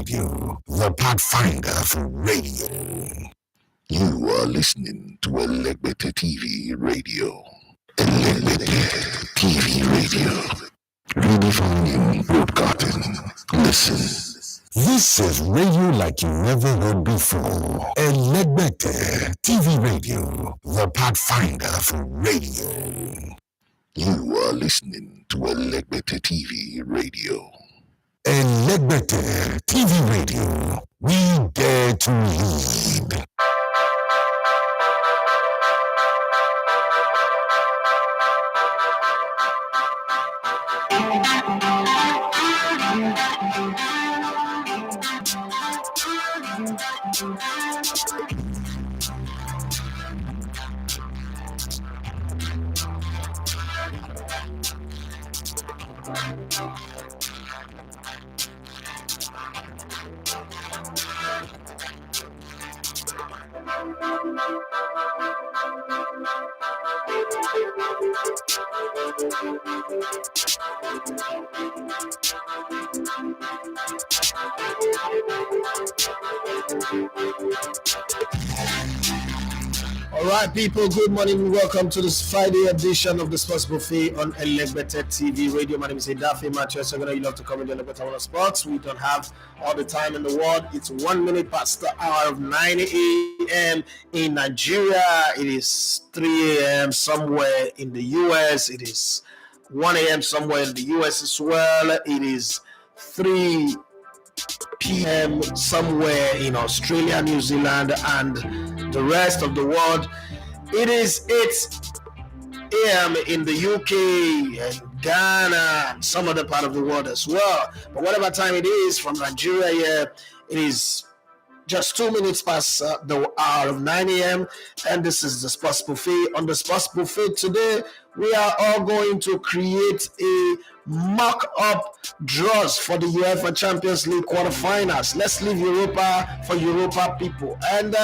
Radio, the pathfinder for radio. You are listening to Elegbete TV Radio. Elegbete TV Radio. Redefining broadcasting. Listen. This is radio like you never heard before. Elegbete TV Radio, the pathfinder for radio. You are listening to Elegbete TV Radio. Elegbete TV Radio, we dare to lead. All right, people, good morning. Welcome to this Friday edition of the Sports Buffet on Elegbete TV Radio. My name is Daffy Matthews. You love to comment on Elegbete Sports. We don't have all the time in the world. It's 1 minute past the hour of 9 a.m. in Nigeria. It is 3 a.m. somewhere in the U.S. It is 1 a.m. somewhere in the U.S. as well. It is 3 p.m. somewhere in Australia, New Zealand, and the rest of the world. It is 8 a.m. in the UK and Ghana and some other part of the world as well. But whatever time it is from Nigeria here, it is just 2 minutes past the hour of 9 a.m. And this is the Sports Buffet. On the Sports Buffet today, we are all going to create a mock-up draws for the UEFA Champions League quarterfinals. Let's leave Europa for Europa people. And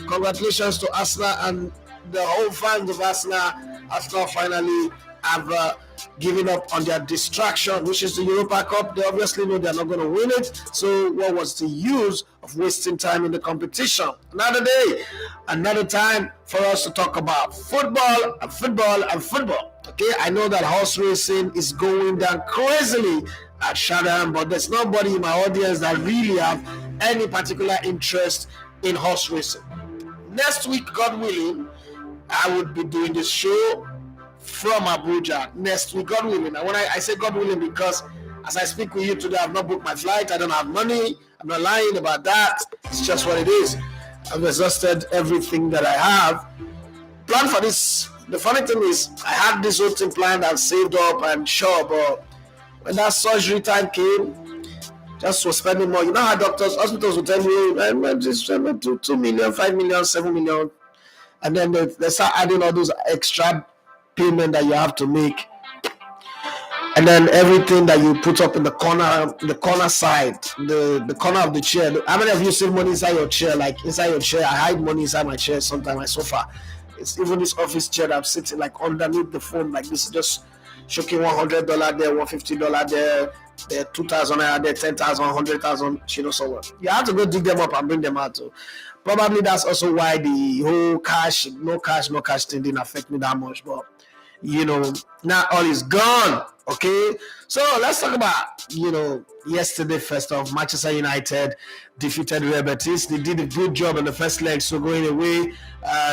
congratulations to Arsenal and the whole fans of Arsenal. Arsenal finally have given up on their distraction, which is the Europa Cup. They obviously know they're not going to win it. So what was the use of wasting time in the competition? Another day, another time for us to talk about football and football and football. Okay, I know that horse racing is going down crazily at Shadam, but there's nobody in my audience that really have any particular interest in horse racing. Next week, God willing, I would be doing this show from Abuja. Next week, God willing. And when I say God willing, because as I speak with you today, I've not booked my flight. I don't have money. I'm not lying about that. It's just what it is. I've exhausted everything that I have. Plan for this. The funny thing is, I had this whole thing planned and saved up and sure, but when that surgery time came, just was spending more. You know how hospitals will tell you, I'm just 2 million, 5 million, 7 million. And then they start adding all those extra payment that you have to make. And then everything that you put up in the corner side, the corner of the chair. How many of you save money inside your chair? Like inside your chair, I hide money inside my chair, sometimes my sofa. It's even this office chair that I'm sitting like underneath the phone like this, just showing $100 there, $150 there, $2,000 there, 10,000, 100,000, somewhere. You have to go dig them up and bring them out too. Probably that's also why the whole no cash thing didn't affect me that much. But now all is gone. Okay, so let's talk about yesterday. First off, Manchester United defeated Real Betis. They did a good job in the first leg, so going away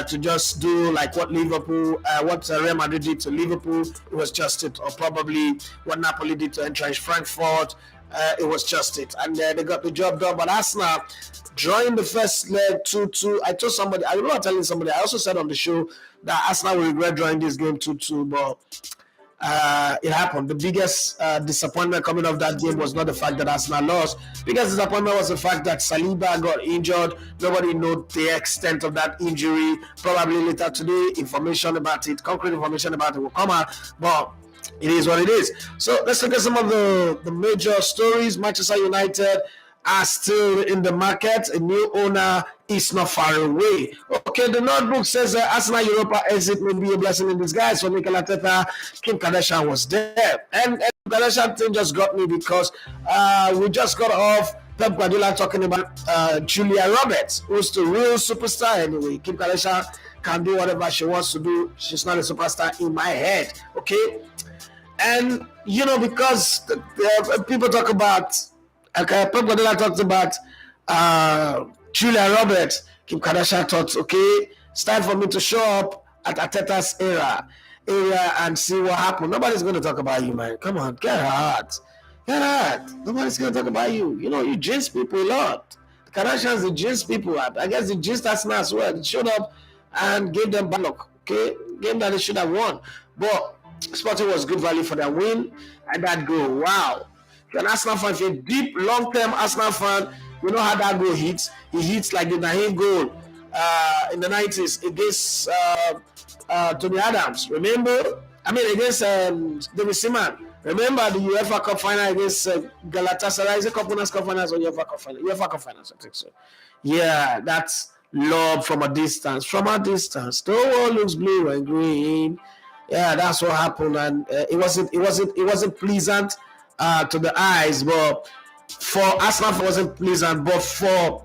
to just do like what Real Madrid did to Liverpool, it was just it, or probably what Napoli did to entrench Frankfurt. It was just it, and they got the job done. But Arsenal drawing the first leg 2-2. I told somebody, I remember telling somebody, I also said on the show that Arsenal will regret drawing this game 2-2, but it happened. The biggest disappointment coming off that game was not the fact that Arsenal lost. Biggest disappointment was the fact that Saliba got injured. Nobody knows the extent of that injury. Probably later today, concrete information about it will come out. But it is what it is. So let's look at some of the major stories. Manchester United are still in the market. A new owner is not far away. Okay, the notebook says Arsenal Europa exit may be a blessing in disguise for Mikel Arteta. Kim Kardashian was there. And Kardashian thing just got me because we just got off Pep Guardiola talking about Julia Roberts, who's the real superstar anyway. Kim Kardashian can do whatever she wants to do. She's not a superstar in my head, okay? And, because people talk about, Pep Guardiola talked about Julia Roberts, Kim Kardashian thought, okay, it's time for me to show up at Arteta's area and see what happened. Nobody's going to talk about you, man. Come on, get hard. Get hard. Nobody's going to talk about you. You jinx people a lot. The Kardashians, they jinx people. I guess they jinxed Arsenal as well. They showed up and gave them bad luck, okay? Game that they should have won. But Sporting was good value for their win, and that goal, wow. If you're an Arsenal fan, if you're a deep, long-term Arsenal fan, you know how that goal hits. He hits like the Naheem goal in the 90s against Tony Adams. Remember? Against David Seaman. Remember the UEFA Cup final against Galatasaray? Is it Cup Winners' Cup Finals or UEFA Cup Finals? UEFA Cup Finals, I think so. Yeah, that's love from a distance. From a distance, the world looks blue and green. Yeah, that's what happened, and it wasn't pleasant to the eyes, but for Arsenal it wasn't pleasant, but for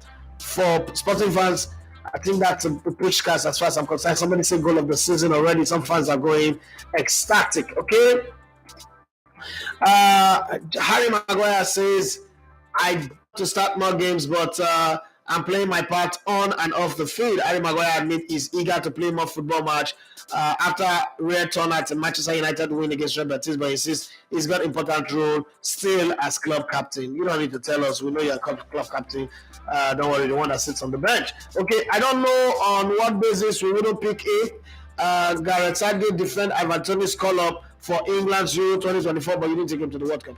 Sporting fans, I think that's a pushcast as far as I'm concerned. Somebody said goal of the season already. Some fans are going ecstatic. Okay. Harry Maguire says, I to start more games, but I'm playing my part on and off the field. Harry Maguire admits he's eager to play more football match after rare turn at Manchester United win against Real Betis, but he says he's got important role still as club captain. You don't need to tell us. We know you're club captain. Don't worry, the one that sits on the bench. Okay, I don't know on what basis we wouldn't pick it. Gareth Southgate defend Ivan Toney's call-up for England's Euro 2024, but you didn't take him to the World Cup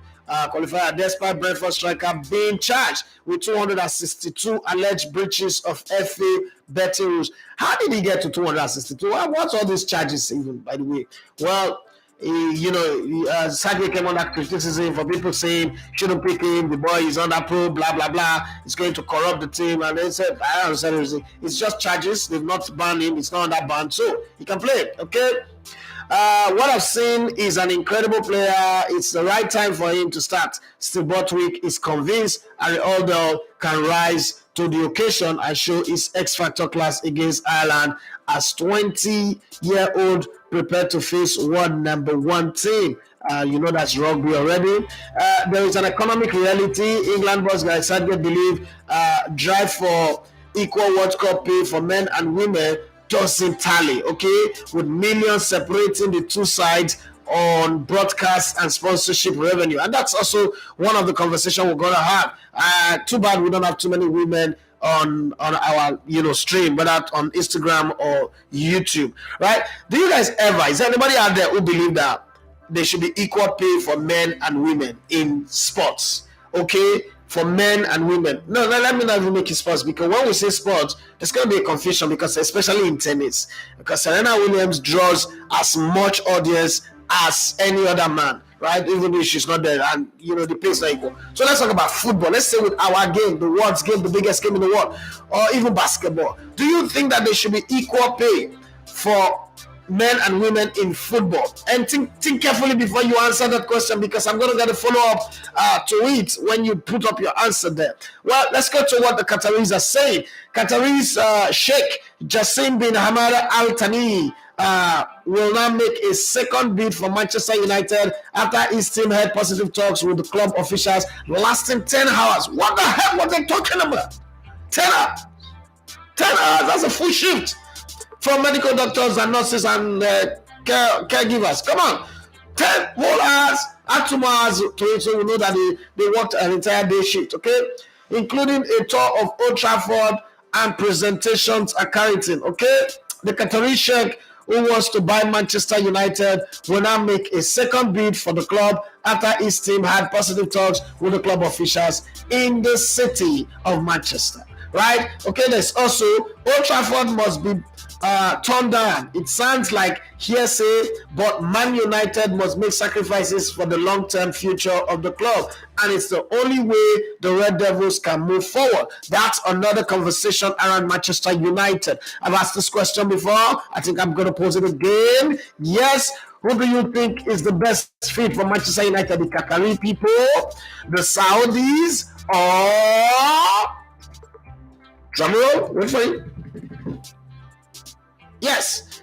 qualifier, despite Brentford striker being charged with 262 alleged breaches of FA betting rules. How did he get to 262? What's all these charges even, by the way? Well, Southgate came under criticism for people saying shouldn't pick him, the boy is under pro, blah blah blah, it's going to corrupt the team, and they said I don't understand everything. It's just charges, they've not banned him, it's not under ban, so he can play, okay? What I've seen is an incredible player. It's the right time for him to start. Steve Borthwick is convinced Harry Aldo can rise to the occasion and show his X-Factor class against Ireland as 20-year-old prepared to face world number one team. That's rugby already. There is an economic reality. England boss guys sadly believe drive for equal World Cup pay for men and women doesn't tally, okay, with millions separating the two sides on broadcast and sponsorship revenue, and that's also one of the conversations we're gonna have. Too bad we don't have too many women on our stream, whether on Instagram or YouTube, right? Do you guys is there anybody out there who believe that there should be equal pay for men and women in sports? Okay, for men and women. No, let me not even make it sports, because when we say sports, there's going to be a confusion, because especially in tennis, because Serena Williams draws as much audience as any other man, right? Even if she's not there, and the pace not equal. So let's talk about football. Let's say with our game, the world's game, the biggest game in the world, or even basketball. Do you think that there should be equal pay for men and women in football? And think carefully before you answer that question, because I'm going to get a follow-up to it when you put up your answer there. Well, let's go to what the Qataris are saying. Qataris Sheikh Jassim bin Hamad Al Thani will now make a second bid for Manchester United after his team had positive talks with the club officials lasting 10 hours. What the heck were they talking about? 10 hours. 10 hours, that's a full shift from medical doctors and nurses and caregivers. Come on, 10 whole hours, add 2 hours to it, so we know that they worked an entire day shift, okay? Including a tour of Old Trafford and presentations at Carrington, okay? The Qatari Sheikh, who wants to buy Manchester United, will now make a second bid for the club after his team had positive talks with the club officials in the city of Manchester, right? Okay, there's also Old Trafford must be turned down. It sounds like hearsay, but Man United must make sacrifices for the long-term future of the club, and it's the only way the Red Devils can move forward. That's another conversation around Manchester United. I've asked this question before. I think I'm going to pose it again. Yes, who do you think is the best fit for Manchester United? The Qatari people, the Saudis, or drumroll, wait for it. Yes,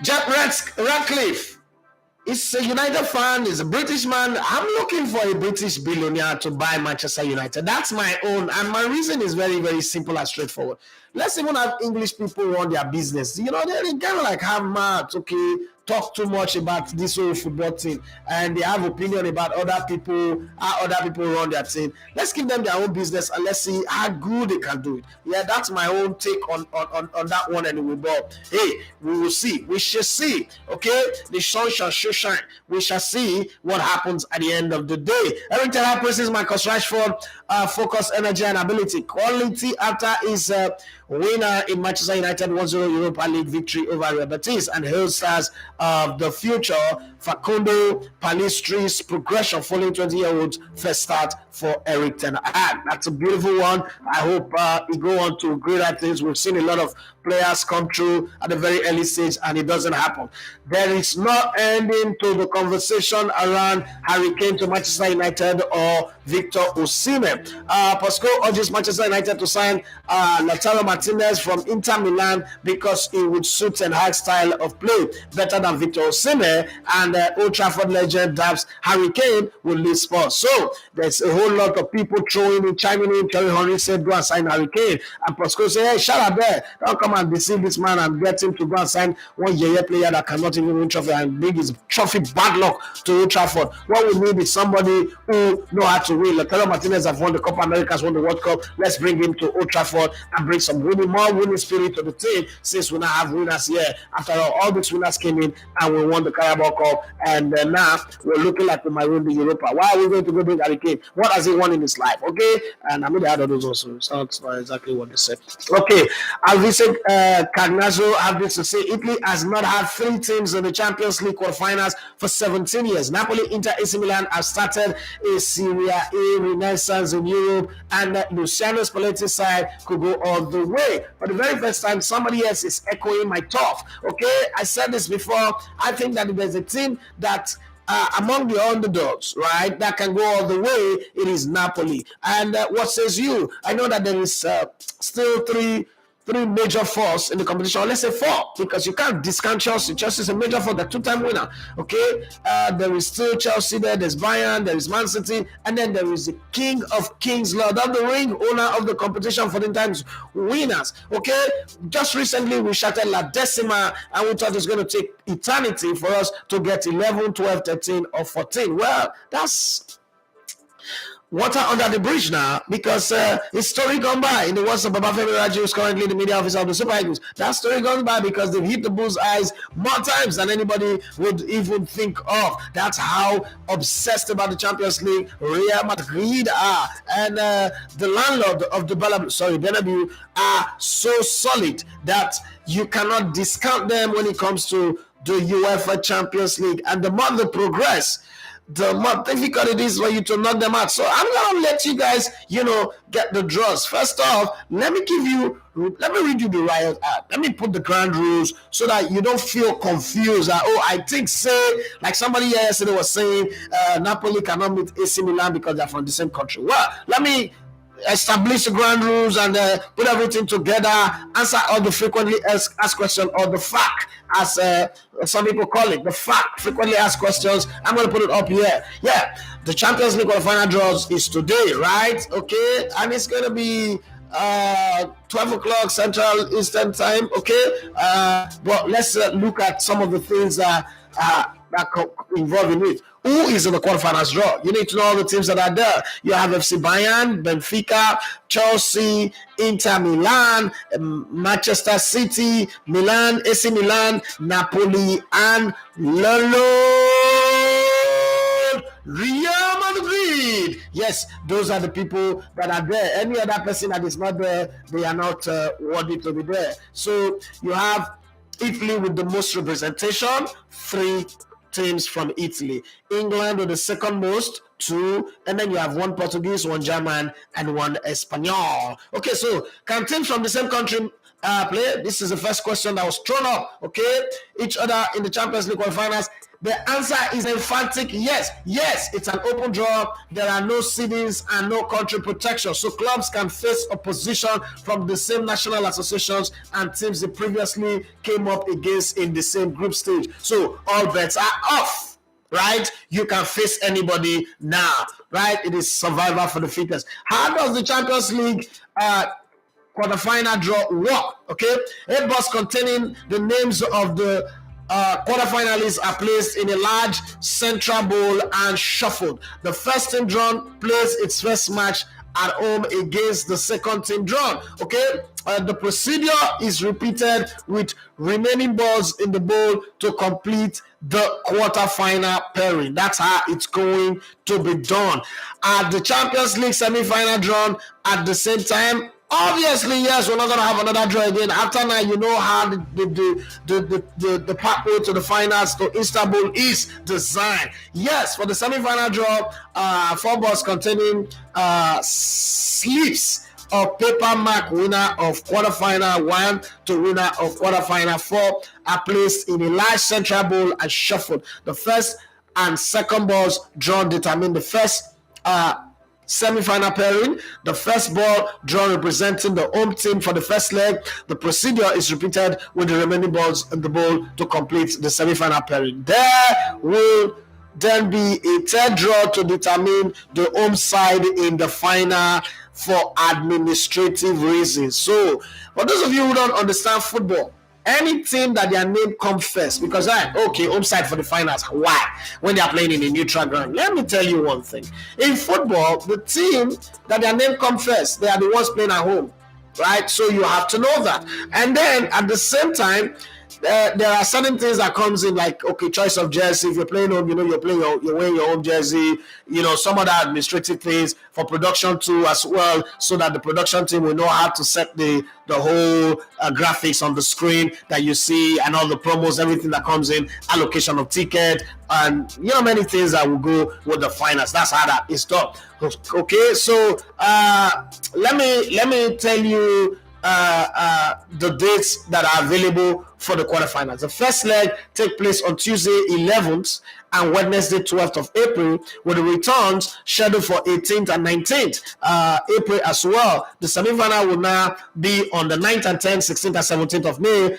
Jack Ratcliffe. He's a United fan, he's a British man. I'm looking for a British billionaire to buy Manchester United. That's my own, and my reason is very, very simple and straightforward. Let's even have English people run their business. You know, they kind of like have mad, okay, talk too much about this whole football thing, and they have opinion about other people, how other people run their thing. Let's give them their own business and let's see how good they can do it. Yeah, that's my own take on that one anyway. But hey, we will see. We shall see. Okay, the sun shall shine. We shall see what happens at the end of the day. Every time I praises Marcus Rashford, focus, energy, and ability. Quality after his winner in Manchester United 1-0 Europa League victory over Real Betis, and hail stars of the future Facundo Palestri's progression following 20-year-old's first start for Eric Ten Hag. That's a beautiful one. I hope he go on to greater things. We've seen a lot of players come through at a very early stage and it doesn't happen. There is no ending to the conversation around Harry Kane to Manchester United or Victor Osimhen. Pasco urges Manchester United to sign Lautaro Martinez from Inter Milan because it would suit Ten Hag's style of play better than Victor Osimhen, and Old Trafford legend Dabs Harry Kane will leave Spurs. So there's a whole lot of people chiming in. Terry Henry said go and sign Harry Kane, and Pasco said, hey, shut up there, don't come and deceive this man and get him to go and sign one player that cannot even win trophy and bring his trophy bad luck to Old Trafford. What we need is somebody who know how to win. Lautaro Martinez have won the Copa Americas, won the World Cup. Let's bring him to Old Trafford and bring some more winning spirit to the team, since we now have winners here. After all these winners came in and we won the Carabao Cup, and now we're looking like we might win the Europa. Why are we going to go bring Harry Kane? What has he won in his life? Okay, and I mean they had all those also. Sounds not exactly what they said. Okay, Alvise Cagnazzo have this to say: Italy has not had 3 teams in the Champions League quarterfinals for 17 years. Napoli, Inter, AC Milan have started a Serie A renaissance in Europe, and Luciano Spalletti's side could go all the way. For the very first time, somebody else is echoing my thought. Okay, I said this before. I think that if there's a team that among the underdogs, right, that can go all the way, it is Napoli. And what says you? I know that there is still three major force in the competition, or let's say 4, because you can't discount Chelsea. Chelsea is a major force, the 2-time winner. Okay, there is still Chelsea there, there's Bayern, there is Man City, and then there is the King of Kings, Lord of the Ring, owner of the competition for the times winners. Okay, just recently we shattered La Decima, and we thought it's going to take eternity for us to get 11, 12, 13, or 14. Well, that's water under the bridge now, because his story gone by. In the words of Babafemi Raji, who's currently the media officer of the Super Eagles, that story gone by because they've hit the bull's eyes more times than anybody would even think of. That's how obsessed about the Champions League Real Madrid are, and the landlord of the Bernabeu are so solid that you cannot discount them when it comes to the UEFA Champions League. And the more they progress, the more difficult it is for you to knock them out. So I'm going to let you guys, get the draws. First off, let me read you the Riot Act. Let me put the ground rules so that you don't feel confused. I think, like somebody yesterday was saying, Napoli cannot meet AC Milan because they're from the same country. Well, let me establish the ground rules and put everything together, answer all the frequently asked questions, or the fact, as some people call it, the fact, frequently asked questions. I'm going to put it up here. Yeah, the Champions League quarterfinal draws is today, right? Okay, and it's going to be 12 o'clock Central Eastern Time. Okay, but let's look at some of the things that involved in it. Who is in the quarterfinals draw? You need to know all the teams that are there. You have FC Bayern, Benfica, Chelsea, Inter Milan, Manchester City, Milan, AC Milan, Napoli, and Real Madrid. Yes, those are the people that are there. Any other person that is not there, they are not worthy to be there. So you have Italy with the most representation, 3 teams from Italy. England with the second most, 2, and then you have 1 Portuguese, 1 German, and 1 Espanol. Okay, so can teams from the same country play? This is the first question that was thrown up. Okay, each other in the Champions League quarterfinals. The answer is emphatic yes. Yes, it's an open draw. There are no seedings and no country protection. So clubs can face opposition from the same national associations and teams they previously came up against in the same group stage. So all bets are off, right? You can face anybody now, right? It is survival for the fittest. How does the Champions League quarterfinal draw work? Okay, 8 balls containing the names of the quarterfinalists are placed in a large central bowl and shuffled. The first team drawn plays its first match at home against the second team drawn. Okay, the procedure is repeated with remaining balls in the bowl to complete the quarterfinal pairing. That's how it's going to be done. At the Champions League semi-final drawn at the same time? Obviously, yes, we're not going to have another draw again. After now, you know how the pathway to the finals to Istanbul is designed. Yes, for the semi-final draw, 4 balls containing slips of paper mark winner of quarterfinal 1 to winner of quarterfinal 4 are placed in a large central bowl and shuffled. The first and second balls drawn determine the first semi-final pairing. The first ball drawn representing the home team for the first leg. The procedure is repeated with the remaining balls in the bowl to complete the semi-final pairing. There will then be a third draw to determine the home side in the final for administrative reasons. So, for those of you who don't understand football, any team that their name comes first, because home side for the finals. Why? When they are playing in a neutral ground. Let me tell you one thing. In football, the team that their name comes first, they are the ones playing at home, right? So you have to know that. And then at the same time, there are certain things that comes in, like choice of jersey. If you're playing home, you're wearing your home jersey. Some other administrative things for production too as well, so that the production team will know how to set the whole graphics on the screen that you see and all the promos, everything that comes in, allocation of ticket, and many things that will go with the finals. That's how that is done. Okay, so let me tell you the dates that are available for the quarterfinals. The first leg take place on Tuesday 11th and Wednesday 12th of April, with the returns scheduled for 18th and 19th April as well. The semi-final will now be on the 9th and 10th, 16th and 17th of May,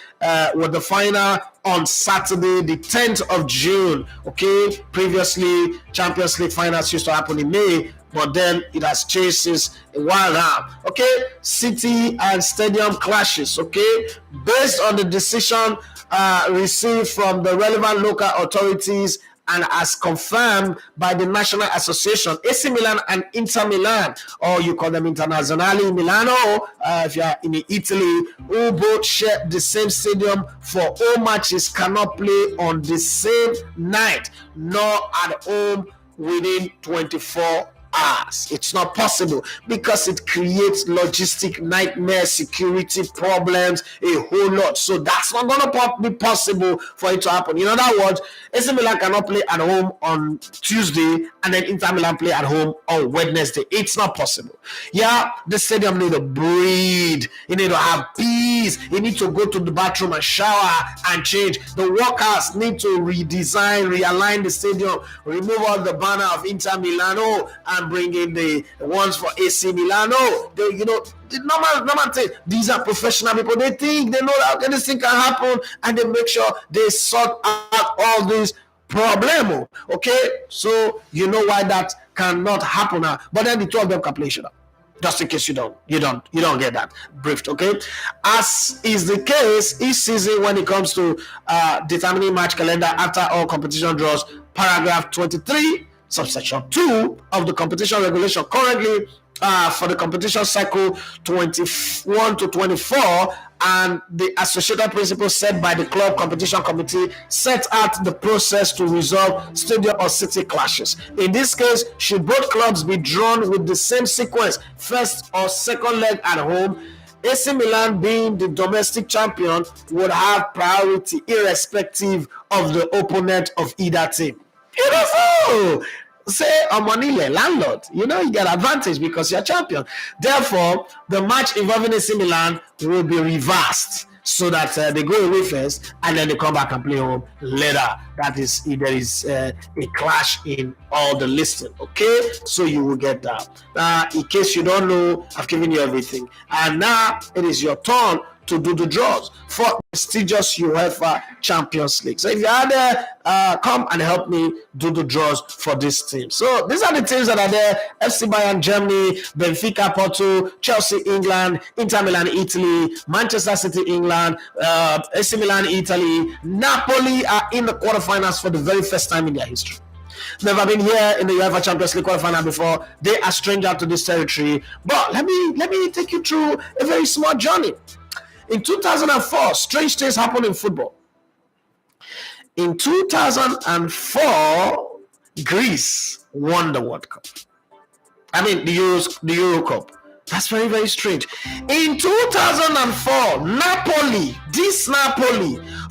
with the final on Saturday the 10th of June. Okay, previously Champions League finals used to happen in May, but then it has changed since a while now. Okay, city and stadium clashes. Okay, based on the decision received from the relevant local authorities and as confirmed by the National Association, AC Milan and Inter Milan, or you call them Internazionale Milano, if you are in Italy, who both share the same stadium for all matches, cannot play on the same night, nor at home within 24 hours. It's not possible because it creates logistic nightmare, security problems, a whole lot. So that's not going to be possible for it to happen. In other words, AC Milan cannot play at home on Tuesday and then Inter Milan play at home on Wednesday. It's not possible. Yeah, the stadium need to breathe. You need to have peace. You need to go to the bathroom and shower and change. The workers need to redesign, realign the stadium, remove all the banner of Inter Milano and bring in the ones for AC Milano. The normal thing. These are professional people. They think they know that anything can happen, and they make sure they sort out all these problems. Okay, so you know why that cannot happen now. But then the two of them can play each other. Just in case you don't get that briefed. Okay, as is the case each season when it comes to determining match calendar after all competition draws. Paragraph 23. Subsection 2 of the competition regulation currently for the competition cycle 21 to 24 and the associated principles set by the club competition committee set out the process to resolve stadium or city clashes. In this case, should both clubs be drawn with the same sequence, first or second leg at home, AC Milan, being the domestic champion, would have priority irrespective of the opponent of either team. Beautiful. Say Omonile, landlord, you get advantage because you're champion. Therefore, the match involving AC Milan will be reversed. so that they go away first and then they come back and play home later. That is, if there is a clash in all the listing. Okay, so you will get that. In case you don't know, I've given you everything, and now it is your turn to do the draws for prestigious UEFA Champions League. So if you are there, come and help me do the draws for this team. So these are the teams that are there: FC Bayern Germany, Benfica Porto, Chelsea England, Inter Milan Italy, Manchester City England, AC Milan Italy. Napoli are in the quarterfinals for the very first time in their history. Never been here in the UEFA Champions League quarterfinal before. They are stranger to this territory. But let me take you through a very small journey. In 2004, strange things happened in football. In 2004, Greece won the World Cup. I mean, the Euro Cup. That's very, very strange. In 2004, Napoli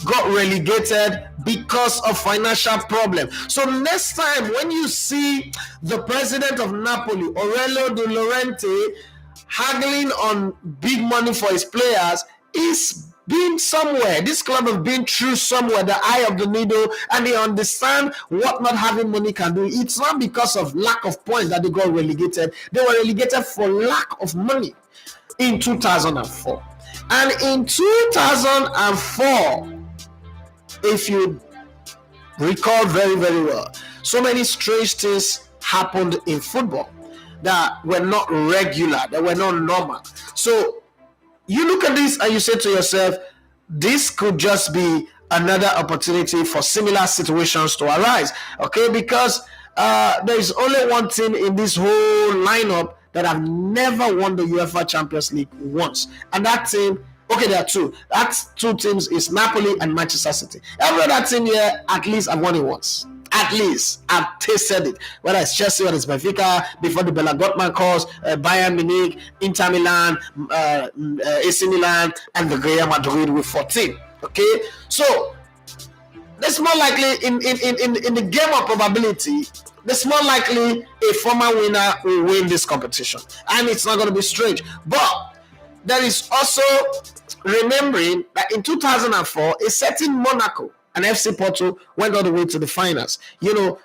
got relegated because of financial problem. So next time when you see the president of Napoli, Aurelio De Laurentiis, haggling on big money for his players, is being somewhere. This club has been through somewhere, the eye of the needle, and they understand what not having money can do. It's not because of lack of points that they got relegated. They were relegated for lack of money in 2004. And in 2004, if you recall very, very well, so many strange things happened in football that were not regular, that were not normal. So you look at this and you say to yourself, this could just be another opportunity for similar situations to arise. Okay, because there is only one team in this whole lineup that have never won the UEFA Champions League once. And that team, okay, there are two. That two teams is Napoli and Manchester City. Every other team here at least have won it once. At least I've tasted it, whether it's Chelsea, whether it's Benfica, before the Bella Gottman course, Bayern Munich, Inter Milan, AC Milan, and the Real Madrid with 14. Okay, so that's more likely in the game of probability. That's more likely a former winner will win this competition, and it's not going to be strange. But there is also remembering that in 2004, a certain Monaco and FC Porto went all the way to the finals. You know,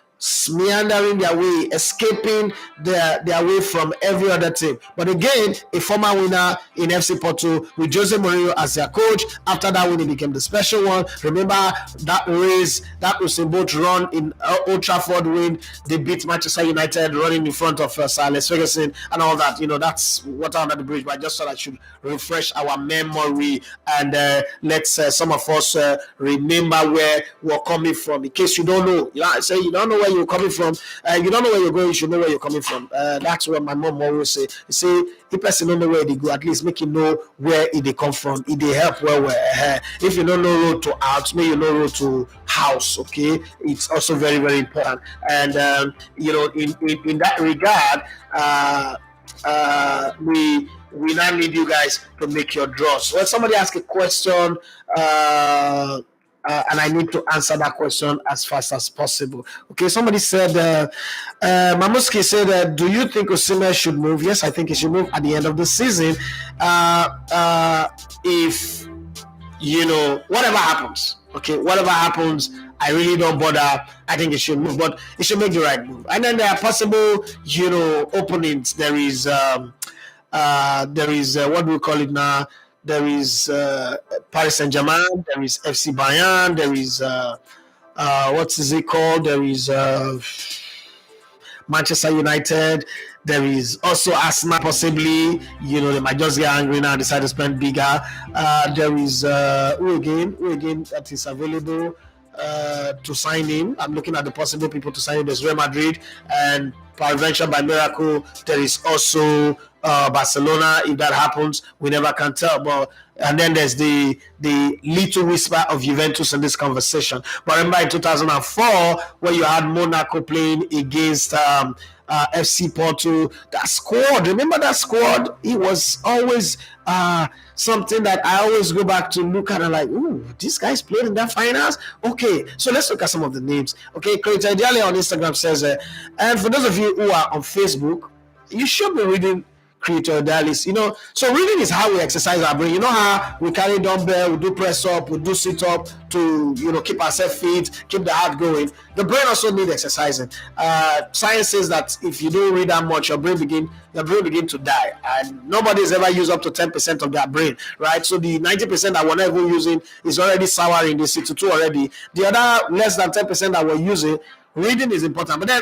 meandering their way, escaping their way from every other team. But again, a former winner in FC Porto with Jose Mourinho as their coach. After that win, he became the special one. Remember that race, that Usain Bolt run in Old Trafford win. They beat Manchester United running in front of Sir Alex Ferguson and all that. You know, that's water under the bridge. But I just thought I should refresh our memory and let's some of us remember where we're coming from. In case you don't know, you know, I say you don't know where you're coming from, you don't know where you're going, you should know where you're coming from. That's what my mom always say. You say, if person don't know where they go, at least make you know where they come from. If they help where if you don't know road to house, may you know road to house. Okay, it's also very, very important. And you know, in that regard, we now need you guys to make your draws. When somebody asks a question, and I need to answer that question as fast as possible. Okay, somebody said, Mamuski said, do you think Osimhen should move? Yes, I think he should move at the end of the season. If, you know, whatever happens, okay, whatever happens, I really don't bother. I think he should move, but he should make the right move. And then there are possible, you know, openings. There is what do we call it now? There is Paris Saint-Germain, there is FC Bayern, there is, what is it called? There is Manchester United, there is also Arsenal possibly, you know, they might just get angry now and decide to spend bigger. There is, who again that is available to sign in. I'm looking at the possible people to sign in. There's Real Madrid, and peradventure by miracle, there is also Barcelona. If that happens, we never can tell. But and then there's the little whisper of Juventus in this conversation. But remember in 2004, when you had Monaco playing against FC Porto, that squad. Remember that squad? It was always something that I always go back to look at and like, ooh, these guys played in that finals. Okay, so let's look at some of the names. Okay, Krita Ideale on Instagram says, and for those of you who are on Facebook, you should be reading create your dialysis. So reading is how we exercise our brain. You know how we carry dumbbell, we do press up, we do sit up to keep ourselves fit, keep the heart going. The brain also needs exercising. Science says that if you don't read that much, your brain begin to die, and nobody's ever used up to 10% of their brain, right? So the 90% that we're not even using is already souring the 62 already. The other less than 10% that we're using, reading is important. But then,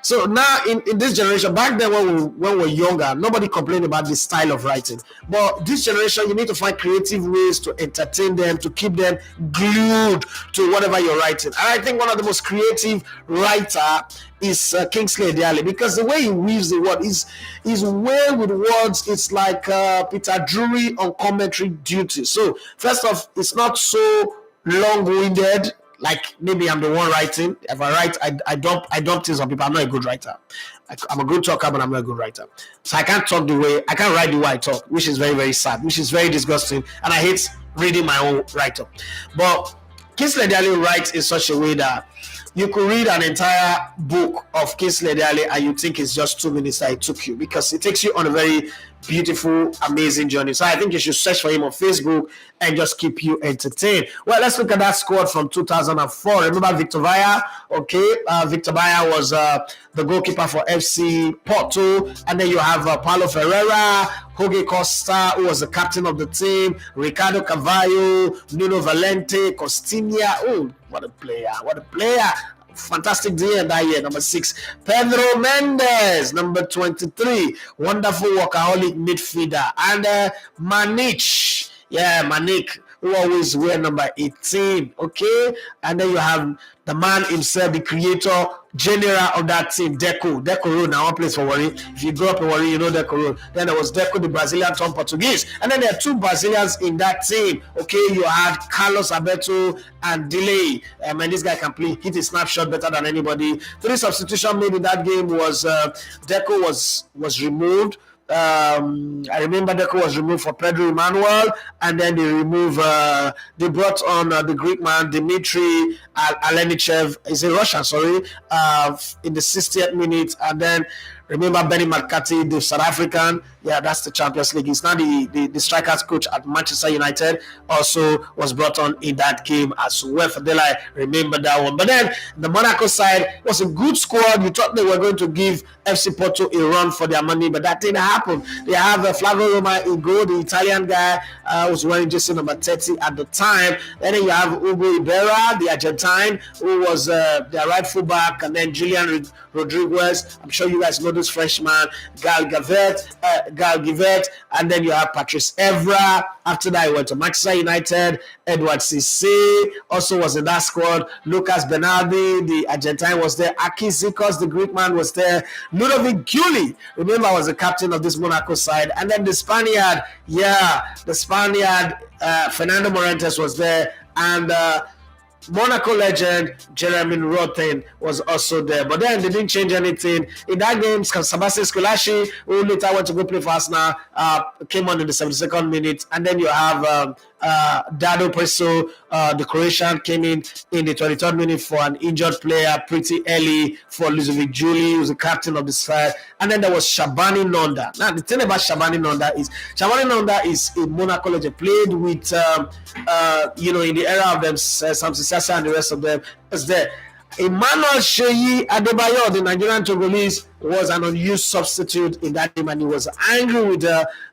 so now in this generation, back then when we were younger, nobody complained about this style of writing. But this generation, you need to find creative ways to entertain them, to keep them glued to whatever you're writing. And I think one of the most creative writer is Kingsley Adiale, because the way he weaves the word is way with words. It's like Peter Drury on commentary duty. So first off, it's not so long-winded. Like maybe I'm the one writing. If I write, I dump things on people. I'm not a good writer. I'm a good talker, but I'm not a good writer. So I can't write the way I talk, which is very, very sad, which is very disgusting, and I hate reading my own write-up. But Kingsley Adiale writes in such a way that you could read an entire book of Kingsley Adiale and you think it's just 2 minutes that it took you, because it takes you on a very beautiful, amazing journey. So I think you should search for him on Facebook and just keep you entertained. Well, let's look at that squad from 2004. Remember Victor Vaya? Okay, Victor Vaya was the goalkeeper for FC Porto, and then you have Paulo Ferreira, Jorge Costa, who was the captain of the team, Ricardo Carvalho, Nuno Valente, Costinha. Oh, what a player! Fantastic DM that year. Number 6, Pedro Mendes. Number 23, wonderful workaholic midfielder. And Manik, who always wear number 18. Okay, and then you have the man himself, the creator, general of that team, Deco Road. Now one place for Warri. If you grew up in Warri, you know Deco Road. Then there was Deco, the Brazilian turned Portuguese, and then there are 2 Brazilians in that team. Okay, you had Carlos Alberto and Delay. And this guy can hit his snapshot better than anybody. 3 substitutions made in that game was Deco was removed. I remember Deco was removed for Pedro Emmanuel, and then they brought on the Greek man Dmitry Alenichev. Is a Russian, in the 60th minute, and then remember Benny McCarthy, the South African. Yeah, that's the Champions League. He's now the strikers coach at Manchester United. Also was brought on in that game as well. Fadela, remember that one. But then the Monaco side was a good squad. You thought they were going to give FC Porto a run for their money, but that didn't happen. They have Flavio Roma in goal, the Italian guy was wearing jersey number 30 at the time. And then you have Hugo Ibarra, the Argentine, who was their right fullback, and then Julian Rodriguez. I'm sure you guys know this Frenchman, Gal Givet, and then you have Patrice Evra. After that, he went to Manchester United. Edward Cissé also was in that squad. Lucas Bernardi, the Argentine, was there. Aki Zikos, the Greek man, was there. Ludovic Giuli, remember, was the captain of this Monaco side. And then the Spaniard, Fernando Morientes was there. And Monaco legend Jeremy Roten was also there, but then they didn't change anything in that game. Sebastian Skulashi, who later went to go play for Arsenal, came on in the 72nd minute, and then you have Dado Preso, the Croatian, came in the 23rd minute for an injured player pretty early for Luzovic Giuli, who's the captain of the side. And then there was Shabani Nonda. Now the thing about Shabani Nonda is a Monaco legend, played with in the era of them, Samson Sasa and the rest of them is there. Emmanuel Sheyi Adebayo, the Nigerian Togolese, was an unused substitute in that game, and he was angry with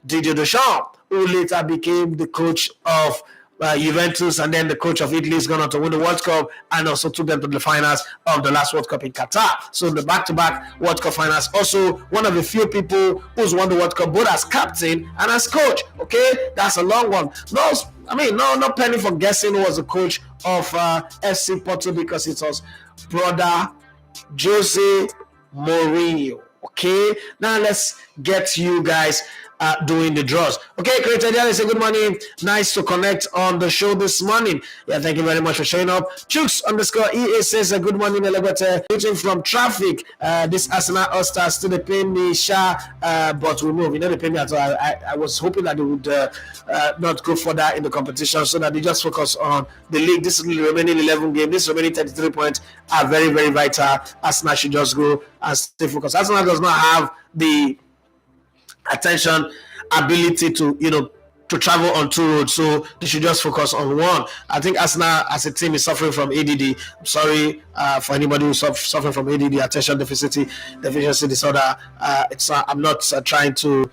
Didier Deschamps, who later became the coach of Juventus, and then the coach of Italy is going to win the World Cup, and also took them to the finals of the last World Cup in Qatar. So the back-to-back World Cup finals. Also one of the few people who's won the World Cup both as captain and as coach. Okay, that's a long one. No penny for guessing who was the coach of FC Porto, because it was brother Jose Mourinho. Okay, now let's get you guys doing the draws. Okay, Creator Diana, say good morning. Nice to connect on the show this morning. Yeah, thank you very much for showing up. Chooks_EA says good morning, Elegbete. Waiting from traffic. This Arsenal All-Stars still they pay me, but we move. They pay me at all. I was hoping that they would not go further in the competition, so that they just focus on the league. This is the remaining 11 games. This remaining 33 points are very, very vital. Arsenal should just go and stay focused. Arsenal does not have the attention, ability to, to travel on two roads, so they should just focus on one. I think Arsenal as a team is suffering from ADD. I'm sorry for anybody who's suffering from ADD, attention deficiency disorder. I'm not trying to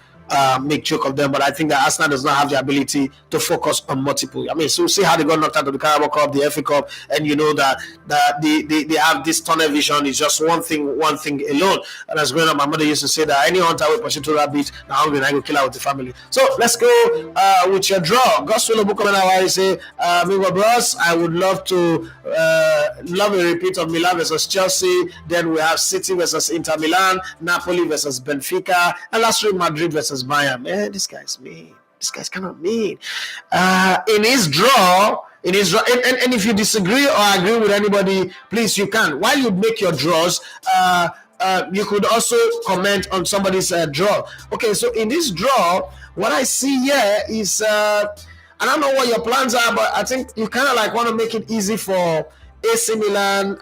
make joke of them, but I think that Arsenal does not have the ability to focus on multiple. I mean, so see how they got knocked out of the Carabao Cup, the FA Cup, and you know that they have this tunnel vision. It's just one thing alone. And as growing up, my mother used to say that any hunter will pursue to rabbit, now hungry, I go kill out with the family. So let's go with your draw. Gospel Obukomena say, Migo Bros, I would love a repeat of Milan versus Chelsea. Then we have City versus Inter Milan, Napoli versus Benfica, and lastly Madrid versus Bayern. Man, this guy's mean. This guy's kind of mean. In his draw, and if you disagree or agree with anybody, please, you can. While you make your draws, you could also comment on somebody's draw. Okay, so in this draw, what I see here is, I don't know what your plans are, but I think you kind of like want to make it easy for AC Milan,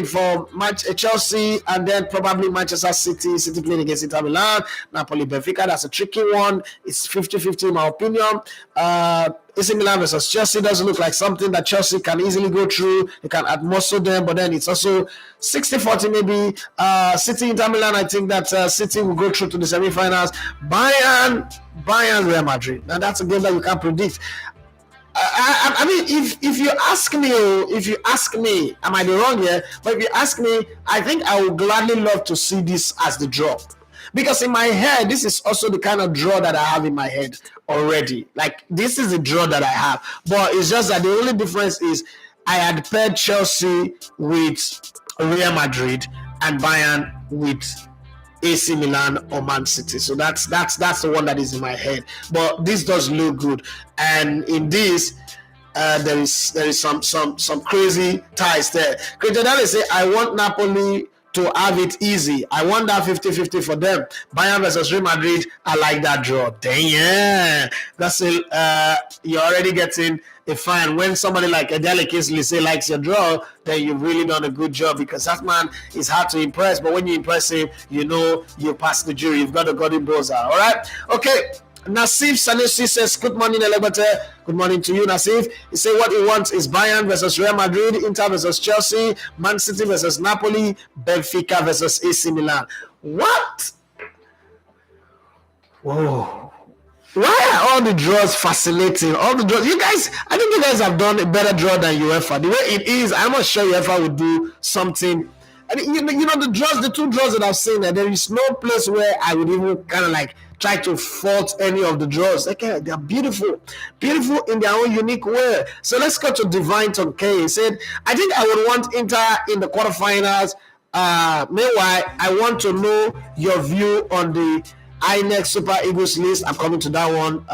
for Chelsea, and then probably Manchester City playing against Inter Milan, Napoli, Benfica. That's a tricky one. It's 50-50 in my opinion. AC Milan versus Chelsea doesn't look like something that Chelsea can easily go through. They can outmuscle them, but then it's also 60-40 maybe. City, Inter Milan, I think that City will go through to the semi-finals. Bayern, Real Madrid. Now that's a game that you can't predict. I mean, if you ask me, I might be wrong here, but if you ask me, I think I would gladly love to see this as the draw. Because in my head, this is also the kind of draw that I have in my head already. Like, this is the draw that I have. But it's just that the only difference is I had paired Chelsea with Real Madrid and Bayern with AC Milan or Man City. So that's the one that is in my head. But this does look good. And in this, there is some crazy ties there. Creatadale say, I want Napoli to have it easy. I want that 50-50 for them. Bayern versus Real Madrid, I like that draw. Damn. That's it. You're already getting a fan. When somebody like Adele Kingsley say likes your draw, then you've really done a good job, because that man is hard to impress. But when you impress him, you know you pass the jury. You've got a golden buzzer. All right? Okay. Nasif Sanusi says, good morning, Elegbate. Good morning to you, Nasif. He said what he wants is Bayern versus Real Madrid, Inter versus Chelsea, Man City versus Napoli, Benfica versus AC Milan. What? Whoa. Why are all the draws fascinating? All the draws. You guys, I think you guys have done a better draw than UEFA. The way it is, I'm not sure UEFA would do something. And you know the two draws that I've seen, there is no place where I would even kind of like try to fault any of the draws. Okay, they're beautiful in their own unique way. So let's go to Divine Tom K. He said, I think I would want Inter in the quarterfinals. Meanwhile, I want to know your view on the INEX Super Eagles list. I'm coming to that one.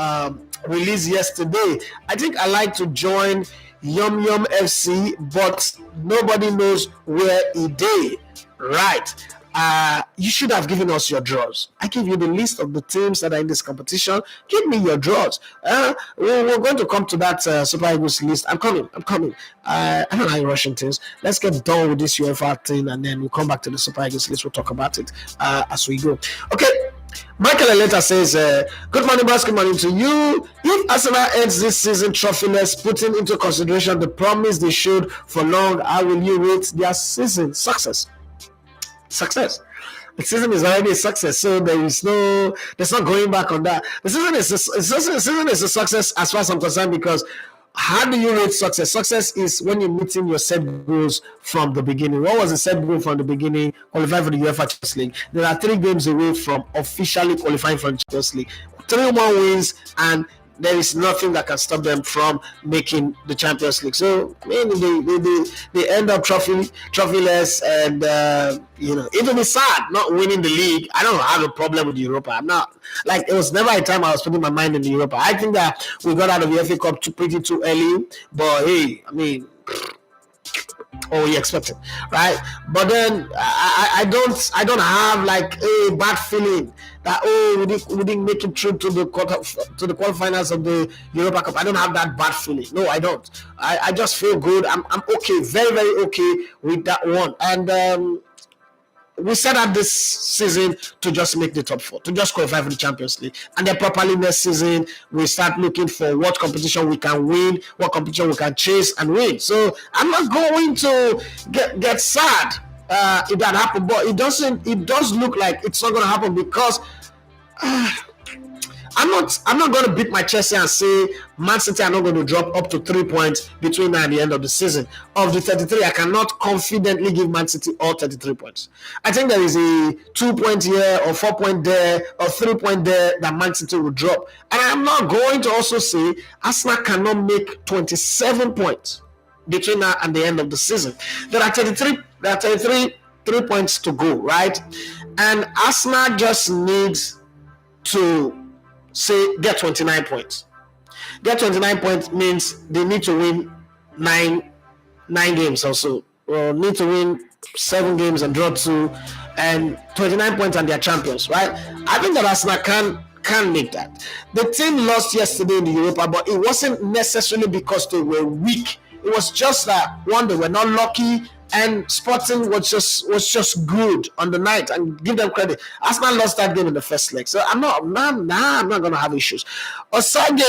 Released yesterday. I think I like to join Yum Yum FC, but nobody knows where it is. Right. You should have given us your draws. I give you the list of the teams that are in this competition. Give me your draws. We're going to come to that Super Eagles list. I'm coming. I don't like rushing things. Let's get done with this UEFA thing, and then we'll come back to the Super Eagles list. We'll talk about it as we go. Okay. Michael Arteta says, good morning, boss. Good morning to you. If Arsenal ends this season trophyless, putting into consideration the promise they showed for long, how will you rate their season success? The season is already a success, so there's not going back on that. The season is a success as far as I'm concerned, because how do you rate success? Success is when you're meeting your set goals from the beginning. What was the set goal from the beginning? Qualify for the UEFA Champions League. There are 3 games away from officially qualifying for the Champions League. 3 more wins, and there is nothing that can stop them from making the Champions League. So, they end up trophyless, and it will be sad not winning the league. I don't have a problem with Europa. I'm not, it was never a time I was putting my mind in the Europa. I think that we got out of the FA Cup pretty too early, but hey, I mean, you expect it, right? But then I don't have like a bad feeling that we didn't make it through to the quarterfinals of the Europa Cup. I don't have that bad feeling. No, I don't. I just feel good. I'm okay, very very okay with that one. And we set out this season to just make the top 4, to just qualify for the Champions League, and then properly next season we start looking for what competition we can win, what competition we can chase and win. So I'm not going to get sad if that happens, but it does look like it's not going to happen, because I'm not going to beat my chest here and say Man City are not going to drop up to 3 points between now and the end of the season. Of the 33, I cannot confidently give Man City all 33 points. I think there is a 2 point here or 4 point there or 3 point there that Man City will drop. And I'm not going to also say Arsenal cannot make 27 points between now and the end of the season. There are 33 3 points to go, right? And Arsenal just needs to say get 29 points. Get 29 points means they need to win nine games or so, or need to win 7 games and draw 2, and 29 points and they're champions, right? I think that Arsenal can make that. The team lost yesterday in the Europa, but it wasn't necessarily because they were weak. It was just that one, they were not lucky, and Sporting was just good on the night, and give them credit. Arsenal lost that game in the first leg, so I'm not going to have issues. Osage,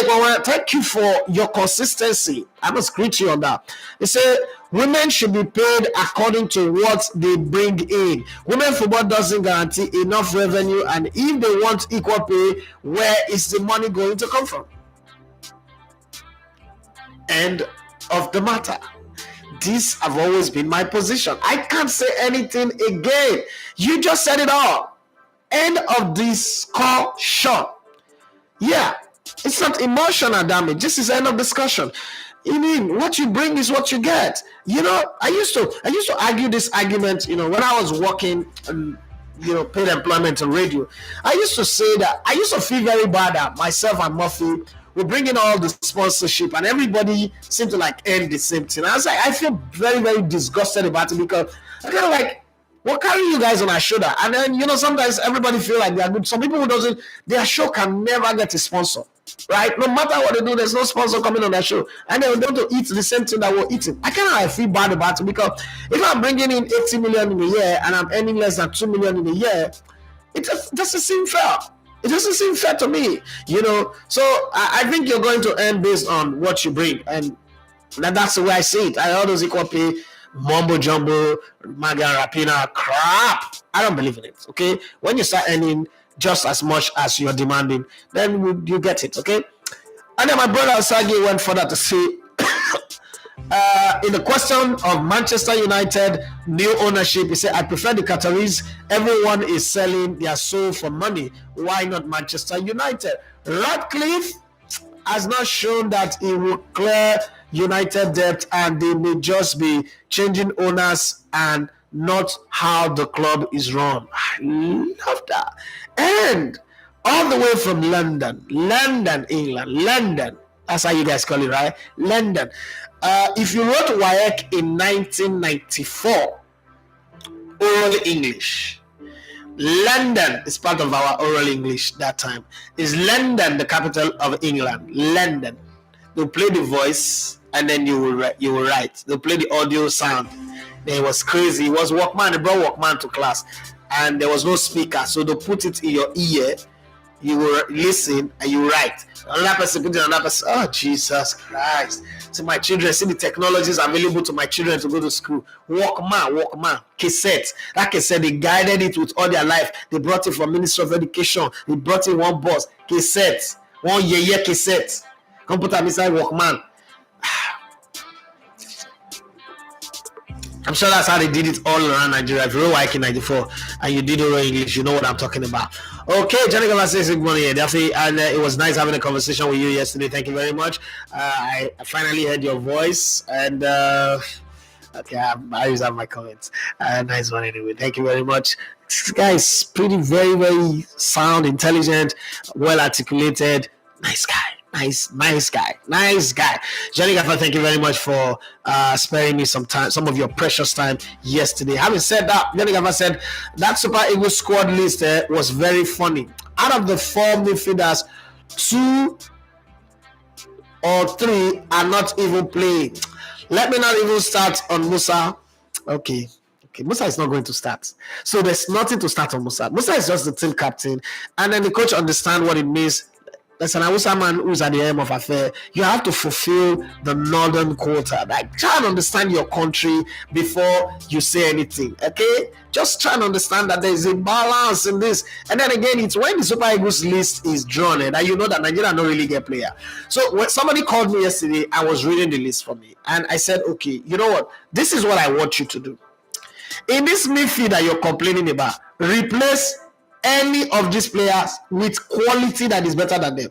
thank you for your consistency. I must greet you on that. They say women should be paid according to what they bring in. Women football doesn't guarantee enough revenue, and if they want equal pay, where is the money going to come from? End of the matter. This have always been my position. I can't say anything again. You just said it all. End of this call short. Yeah, it's not emotional damage. This is end of discussion. I mean, what you bring is what you get. You know, I used to argue this argument, you know, when I was working paid employment on radio. I used to say that I used to feel very bad that myself and Murphy, we bring in all the sponsorship and everybody seemed to like earn the same thing. I was like, I feel very, very disgusted about it, because I kind of like, what carry you guys on our shoulder? And then, you know, sometimes everybody feel like they are good. Some people who doesn't, their show can never get a sponsor, right? No matter what they do, there's no sponsor coming on their show. And they're going to eat the same thing that we're eating. I kind of feel bad about it, because if I'm bringing in 80 million in a year and I'm earning less than 2 million in a year, it just doesn't seem fair. It doesn't seem fair to me, you know. So I think you're going to earn based on what you bring, and that's the way I see it. I all those equal pay, mumbo jumbo, maga rapina crap. I don't believe in it. Okay, when you start earning just as much as you're demanding, then you get it. Okay, and then my brother Sagi went further to say, in the question of Manchester United new ownership, he said, I prefer the Qataris. Everyone is selling their soul for money. Why not Manchester United? Radcliffe has not shown that he will clear United debt, and they may just be changing owners and not how the club is run. I love that. And all the way from London, England, London. That's how you guys call it, right? London. If you wrote WAEC in 1994, oral English, London is part of our oral English that time. Is London the capital of England? London. They'll play the voice, and then you will write. They'll play the audio sound. Then it was crazy. It was Walkman. They brought Walkman to class, and there was no speaker, so they'll put it in your ear. You will listen and you write. Another person put it, another person. Oh, Jesus Christ. So my children, see the technologies available to my children to go to school. Walkman, cassette. That cassette, they guided it with all their life. They brought it from Ministry of Education. They brought in one bus, cassette. One year cassette. Computer beside Walkman. I'm sure that's how they did it all around Nigeria. If you're working 94 and you did oral English, you know what I'm talking about. Okay, Johnny Gala says good morning here, Daffy, and it was nice having a conversation with you yesterday. Thank you very much. I finally heard your voice, and okay, I always have my comments. Nice one anyway. Thank you very much. This guy is pretty, very, very sound, intelligent, well articulated, nice guy. Nice guy. Johnny Gaffer, thank you very much for sparing me some time, some of your precious time yesterday. Having said that, Johnny Gaffer said that Super Eagles squad list was very funny. Out of the 4 midfielders, 2 or 3 are not even playing. Let me not even start on Musa. Okay, Okay, Musa is not going to start. So there's nothing to start on Musa. Musa is just the team captain. And then the coach understands what it means. There's an Hausa man who's at the end of affair. You have to fulfill the northern quota. Like, try and understand your country before you say anything. Okay? Just try and understand that there's a balance in this. And then again, it's when the Super Eagles list is drawn that you know that Nigeria don't really get player. So when somebody called me yesterday, I was reading the list for me. And I said, okay, you know what? This is what I want you to do. In this midfield that you're complaining about, replace any of these players with quality that is better than them.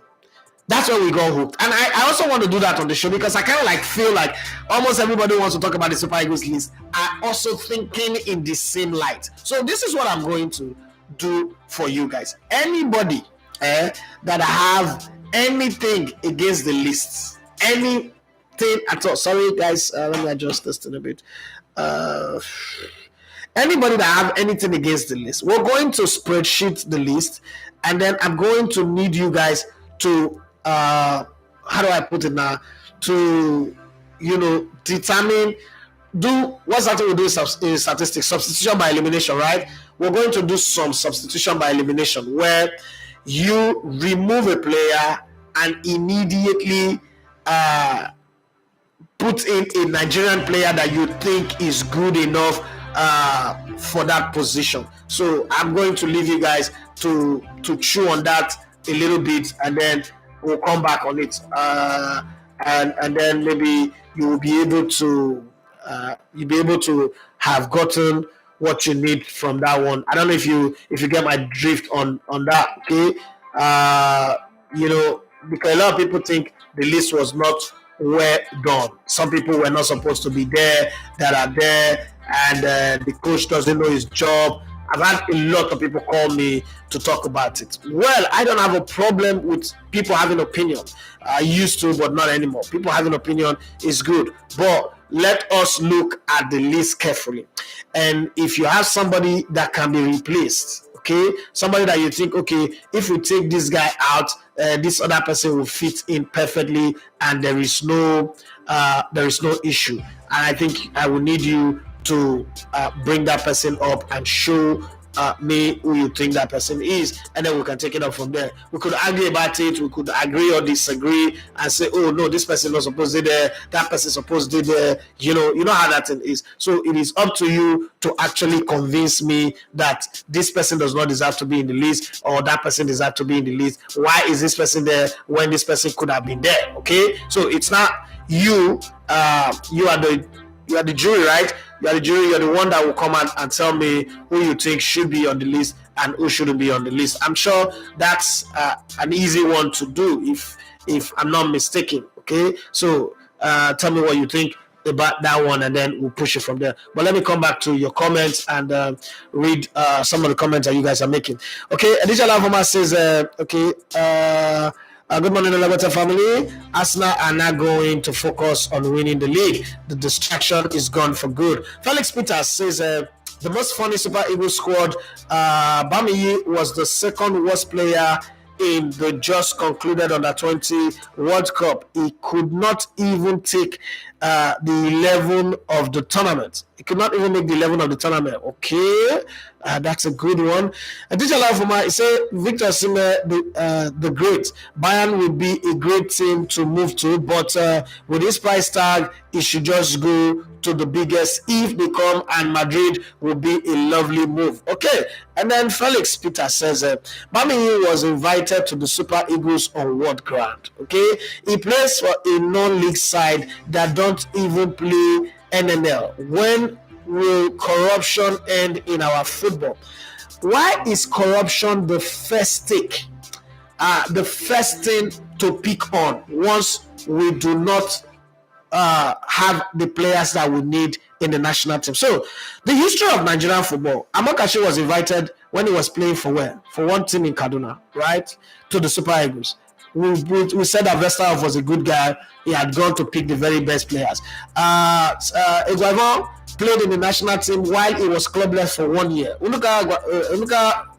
That's where we got hooked. And I also want to do that on the show because I kind of like feel like almost everybody wants to talk about the Super Eagles list are also thinking in the same light. So this is what I'm going to do for you guys. Anybody that have anything against the lists, anything at all. Sorry guys, let me adjust this a bit. Anybody that have anything against the list, we're going to spreadsheet the list, and then I'm going to need you guys to how do I put it now? To determine, do what's that we do in statistics, substitution by elimination, right? We're going to do some substitution by elimination where you remove a player and immediately put in a Nigerian player that you think is good enough for that position. So I'm going to leave you guys to chew on that a little bit, and then we'll come back on it. And then maybe you will be able to have gotten what you need from that one. I don't know if you get my drift on that. Okay, because a lot of people think the list was not well done. Some people were not supposed to be there that are there, and the coach doesn't know his job. I've had a lot of people call me to talk about it. Well, I don't have a problem with people having opinion. I used to, but not anymore. People having opinion is good, but let us look at the list carefully. And if you have somebody that can be replaced, okay, somebody that you think, okay, if we take this guy out, this other person will fit in perfectly, and there is no issue. And I think I will need you to bring that person up and show me who you think that person is, and then we can take it up from there. We could argue about it, we could agree or disagree and say, oh no, this person was supposed to be there, that person supposed to be there. You know how that thing is. So it is up to you to actually convince me that this person does not deserve to be in the list, or that person deserves to be in the list. Why is this person there when this person could have been there? Okay, so it's not you. You are the jury, right? You are the jury. You're the one that will come out and tell me who you think should be on the list and who shouldn't be on the list. I'm sure that's an easy one to do, if I'm not mistaken. Okay, so tell me what you think about that one, and then we'll push it from there. But let me come back to your comments and read some of the comments that you guys are making. Okay, Adisha Lavoma says, good morning, Elabata family. Arsenal are now going to focus on winning the league. The distraction is gone for good. Felix Peters says, the most funny Super Eagles squad, Bamiyi was the second worst player in the just concluded Under-20 World Cup. He could not even take the 11 of the tournament. He could not even make the 11 of the tournament. Okay, that's a good one. DJ Lafuma, he said Victor Osimhen, the great. Bayern will be a great team to move to, but with this price tag, he should just go to the biggest if they come, and Madrid will be a lovely move. Okay, and then Felix Peter says, Bamiyi was invited to the Super Eagles on what ground? Okay, he plays for a non-league side that don't even play NNL. When will corruption end in our football? Why is corruption the first take? The first thing to pick on once we do not have the players that we need in the national team. So the history of Nigerian football, Amokachi was invited when he was playing for where? For one team in Kaduna, right? To the Super Eagles. We said that Vesterhoff was a good guy. He had gone to pick the very best players. Eguavon played in the national team while he was clubless for 1 year. Unuka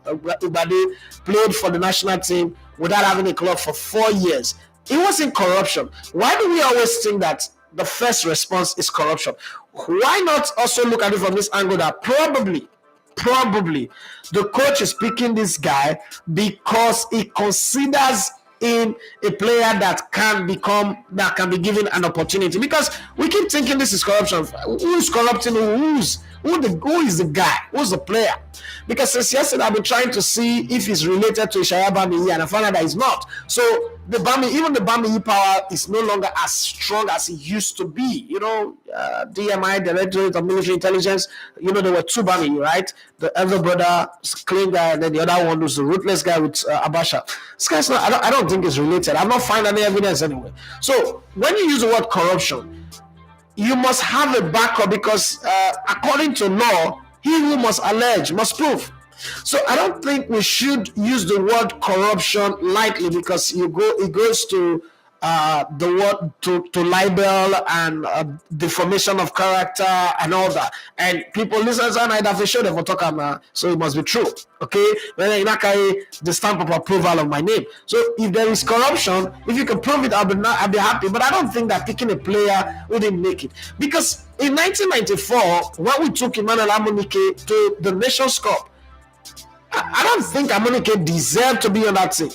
Ubade played for the national team without having a club for 4 years. It wasn't corruption. Why do we always think that the first response is corruption. Why not also look at it from this angle that probably the coach is picking this guy because he considers in a player that can be given an opportunity? Because we keep thinking this is corruption. Who's corrupting who? Who is the guy? Who's the player? Because since yesterday I've been trying to see if he's related to Ishaya Bamiyi, and I found out that he's not. So even the Bamiyi power is no longer as strong as it used to be. DMI, Directorate of Military Intelligence, there were two Bamiyi, right? The elder brother, clean guy, and then the other one was the ruthless guy with Abasha. This guy's not, I don't think it's related. I've not found any evidence anyway. So when you use the word corruption, you must have a backup, because according to law, he who must allege must prove. So I don't think we should use the word corruption lightly, because it goes to the word to libel and deformation of character and all that. And people listen to either for sure for talk, so it must be true. Okay, when you not carry the stamp of approval of my name. So if there is corruption, if you can prove it, I'll be happy. But I don't think that picking a player wouldn't make it, because in 1994, when we took Emmanuel Amunike to the Nations Cup, I don't think Amunike deserved to be on that team.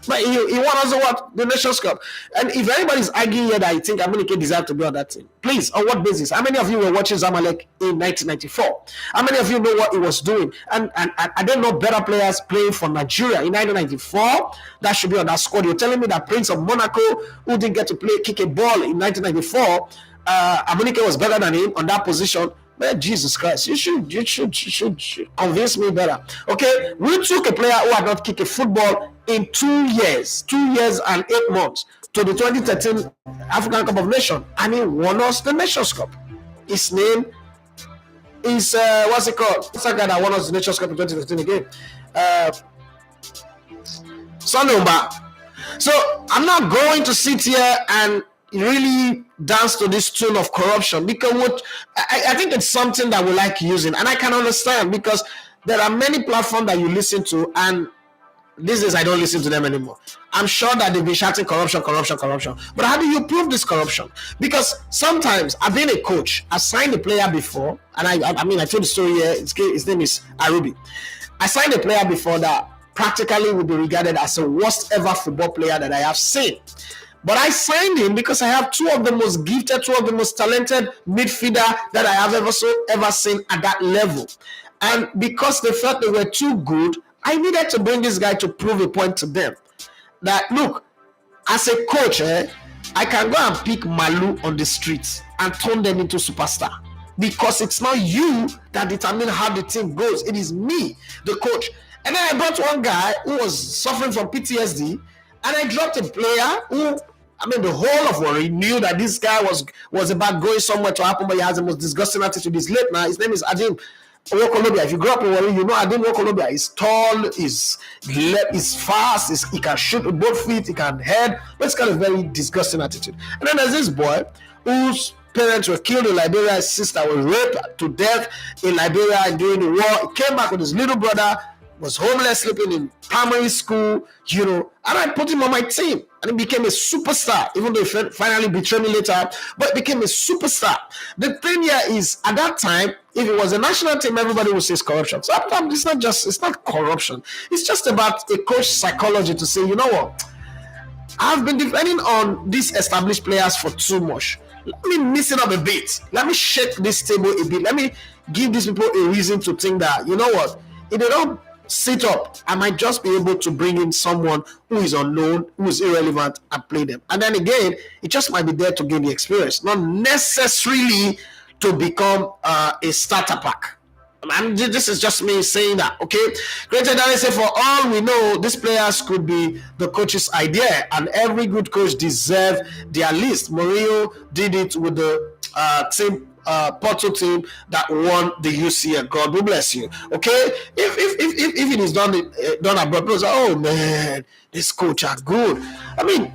But he won also the Nations Cup. And if anybody's arguing here that I think Amunike deserved to be on that team, please, on what basis? How many of you were watching Zamalek in 1994? How many of you know what he was doing? And I don't know better players playing for Nigeria in 1994 that should be on that squad. You're telling me that Prince of Monaco, who didn't get to kick a ball in 1994, Amunike was better than him on that position? Man, Jesus Christ, you should convince me better. Okay, we took a player who had not kicked a football in 2 years and 8 months to the 2013 African Cup of Nations, and he won us the Nations Cup. His name is what's it called? What's that guy that won us the Nations Cup in 2015 again? Sonumba. So I'm not going to sit here and really dance to this tune of corruption, because I think it's something that we like using, and I can understand, because there are many platforms that you listen to, and these days I don't listen to them anymore. I'm sure that they've been shouting corruption, but how do you prove this corruption? Because sometimes I've been a coach, I signed a player before, and I told the story here. His name is Arubi. I signed a player before that practically would be regarded as the worst ever football player that I have seen. But I signed him because I have two of the most gifted, two of the most talented midfielder that I have ever seen at that level. And because they felt they were too good, I needed to bring this guy to prove a point to them. That, look, as a coach, I can go and pick Malu on the streets and turn them into superstar. Because it's not you that determine how the team goes. It is me, the coach. And then I brought one guy who was suffering from PTSD, and I dropped a player who, the whole of Warri knew that this guy was about going somewhere to happen, but he has the most disgusting attitude. He's late now. His name is Adim Wokolobia. If you grew up in Warri, you know Adim Wokolobia. He's tall, he's fast, he can shoot with both feet, he can head, but it's got a very disgusting attitude. And then there's this boy whose parents were killed in Liberia. His sister was raped to death in Liberia during the war. He came back with his little brother, was homeless, sleeping in primary school, and I put him on my team, and he became a superstar, even though he finally betrayed me later, but became a superstar. The thing here is, at that time, if it was a national team, everybody would say it's corruption. So it's not corruption. It's just about a coach psychology to say, you know what, I've been depending on these established players for too much. Let me mix it up a bit. Let me shake this table a bit. Let me give these people a reason to think that, you know what, if they don't sit up, I might just be able to bring in someone who is unknown, who is irrelevant, and play them. And then again, it just might be there to gain the experience, not necessarily to become a starter pack. This is just me saying that, okay? Greater than I say, for all we know, these players could be the coach's idea, and every good coach deserves their list. Mourinho did it with the Porto team that won the UCL. God will bless you. Okay, if it is done abroad, people say, oh man, this coach are good.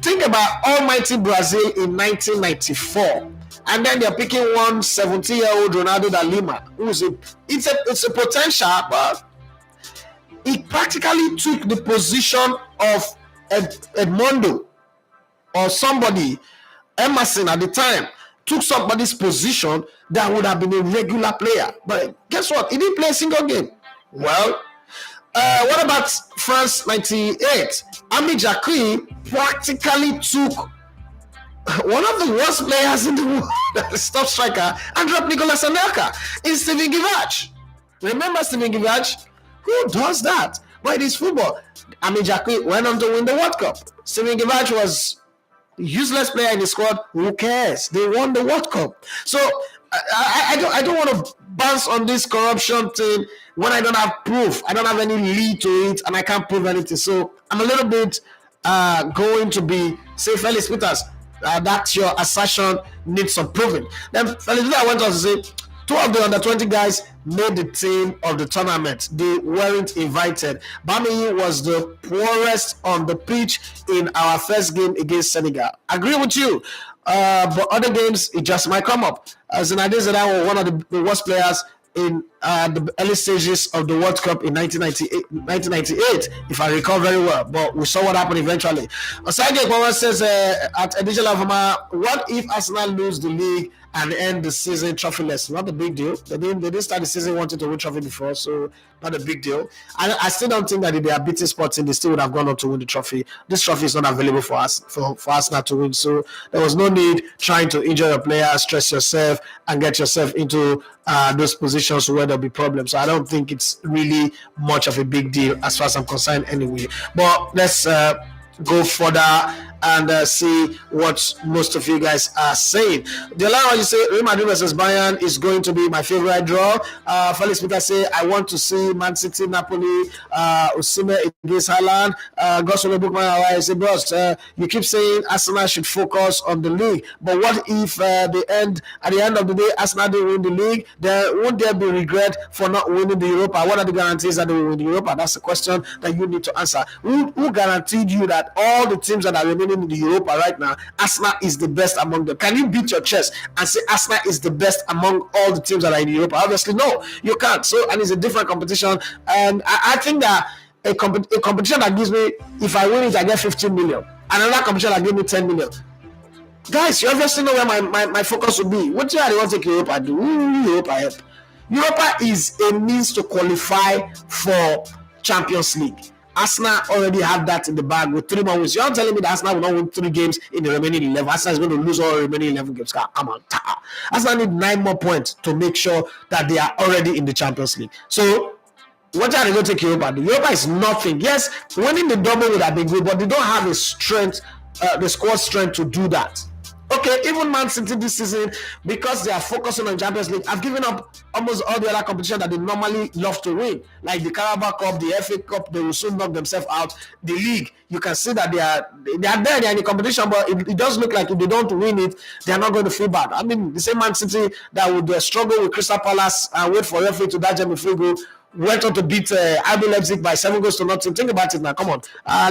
Think about almighty Brazil in 1994, and then they're picking one 17-year-old Ronaldo da Lima, who's it's a potential, but he practically took the position of Edmundo or somebody Emerson at the time took somebody's position that would have been a regular player. But guess what? He didn't play a single game. Well, what about France 98? Ami Jacqui practically took one of the worst players in the world, stop striker, and dropped Nicolas Anelka in Steven Givach. Remember Steven Givach? Who does that? But it is football. Ami Jacqui went on to win the World Cup. Steven Givach was a useless player in the squad. Who cares? They won the World Cup. So I don't want to bounce on this corruption thing when I don't have proof. I don't have any lead to it, and I can't prove anything. So I'm a little bit going to be say Felix Peters. That your assertion needs some proving. Then Felix Peters went on to say 2 of the under 20 guys made the team of the tournament. They weren't invited. Bami was the poorest on the pitch in our first game against Senegal. Agree with you. But other games, it just might come up. Zinedine Zidane was one of the worst players in the early stages of the World Cup in 1998, if I recall very well. But we saw what happened eventually. Osage Ekwawa says at Edition Lavama, what if Arsenal lose the league and end the season trophyless? Not a big deal. They didn't start the season wanting to win trophy before, so not a big deal. I still don't think that if they are beating Sporting, they still would have gone on to win the trophy. This trophy is not available for us for Arsenal to win, so there was no need trying to injure your players, stress yourself, and get yourself into those positions where there'll be problems. So I don't think it's really much of a big deal as far as I'm concerned anyway. But let's go further and see what most of you guys are saying. The line you say Real Madrid versus Bayern is going to be my favorite draw. Felix Peter say I want to see Man City, Napoli, Osimhen against Haaland. Goswell Bookman say, bros, you keep saying Arsenal should focus on the league, but what if at the end of the day Arsenal didn't win the league? Then won't there be regret for not winning the Europa? What are the guarantees that they will win the Europa? That's a question that you need to answer. Who guaranteed you that all the teams that are remaining in the Europa right now, Arsenal is the best among them? Can you beat your chest and say Arsenal is the best among all the teams that are in Europa? Obviously, no, you can't. So, and it's a different competition. And I think that a competition that gives me, if I win it, I get 15 million. Another competition that gives me 10 million. Guys, you obviously know where my focus will be. What do you want to take Europa do? Europa help. Europa is a means to qualify for Champions League. Arsenal already have that in the bag with 3 more wins. You're not telling me that Arsenal will not win 3 games in the remaining 11. Arsenal is going to lose all the remaining 11 games. Come on. Arsenal need 9 more points to make sure that they are already in the Champions League. So, what are they going to take Europa do? Europa is nothing. Yes, winning the double would have been good, but they don't have the strength, the squad strength to do that. Okay, even Man City this season, because they are focusing on Champions League, have given up almost all the other competition that they normally love to win, like the Carabao Cup, the FA Cup. They will soon knock themselves out. The league, you can see that they are there, they are in the competition, but it does look like if they don't win it, they are not going to feel bad. I mean, the same Man City that would struggle with Crystal Palace and wait for referee to dodge them a free goal, went on to beat RB Leipzig by 7 goals to nothing. Think about it now. Come on,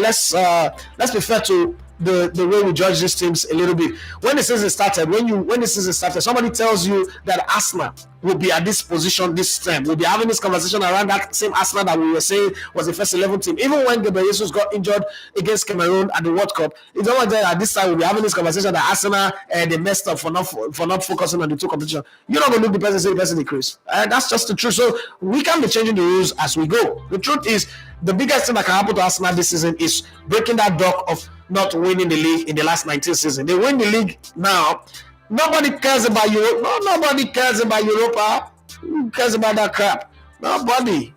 let's be fair to the way we judge these teams a little bit. When the season started, somebody tells you that Arsenal will be at this position this time. We'll be having this conversation around that same Arsenal that we were saying was the first 11 team. Even when Gabriel Jesus got injured against Cameroon at the World Cup, it's not that at this time we'll be having this conversation that Arsenal they messed up for not focusing on the 2 competitions. You're not going to look the person and say the person decrease. That's just the truth. So we can be changing the rules as we go. The truth is, the biggest thing that can happen to Arsenal this season is breaking that dog of not winning the league in the last 19 seasons. They win the league now. Nobody cares about Europe. No, nobody cares about Europa. Who cares about that crap? Nobody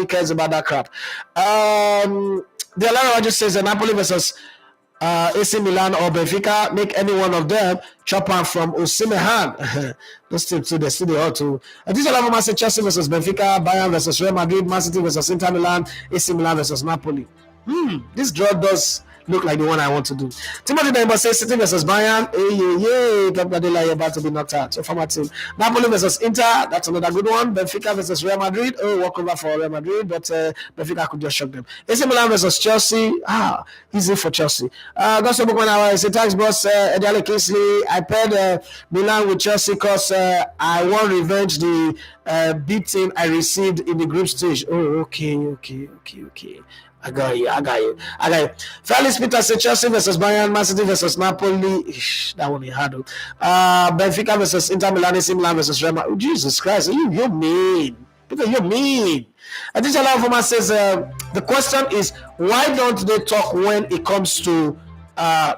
cares about that crap. The Alara just says Napoli versus AC Milan or Benfica, make any one of them chop out from Osimhen. Those teams too, they still ought to. This is a say Chelsea versus Benfica, Bayern versus Real Madrid, Man City versus Inter Milan, AC Milan versus Napoli. This draw does look like the one I want to do. Timothy Demba says City versus Bayern. Hey, Pep Guardiola, you're about to be knocked out. So for my team, Napoli versus Inter, that's another good one. Benfica versus Real Madrid. Walk over for Real Madrid, but Benfica could just shock them. AC Milan versus Chelsea. Easy for Chelsea. Gossip Bookman, I say thanks, boss. Ediale Kingsley. I paired Milan with Chelsea because I want revenge the beating I received in the group stage. Okay. I got you. Felix Peter said Chelsea versus Bayern, Man City versus Napoli. That one he had. Benfica versus Inter Milan, AC Milan versus Roma. Oh, Jesus Christ, you mean? Peter, you mean? I think Alafoma says the question is why don't they talk when it comes to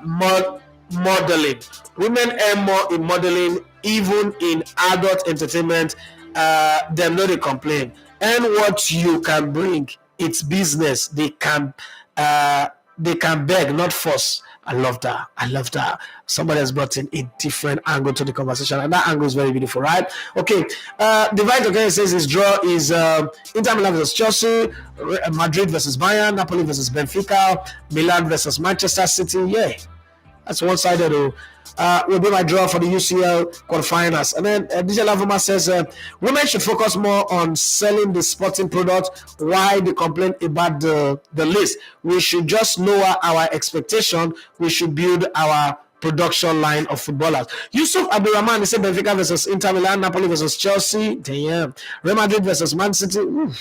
modeling? Women earn more in modeling, even in adult entertainment. Them know they complain. And what you can bring, it's business. They can beg, not force. I love that. Somebody has brought in a different angle to the conversation, and that angle is very beautiful, right? Okay. Divide again says his draw is Inter Milan versus Chelsea, Madrid versus Bayern, Napoli versus Benfica, Milan versus Manchester City. Yeah. That's one-sided. Will be my draw for the UCL quarterfinals. And then DJ Lavoma says women should focus more on selling the sporting product. Why they complain about the list? We should just lower our expectation. We should build our production line of footballers. Yusuf Abdurrahman, they say Benfica versus Inter Milan, Napoli versus Chelsea. Damn. Real Madrid versus Man City. Oof.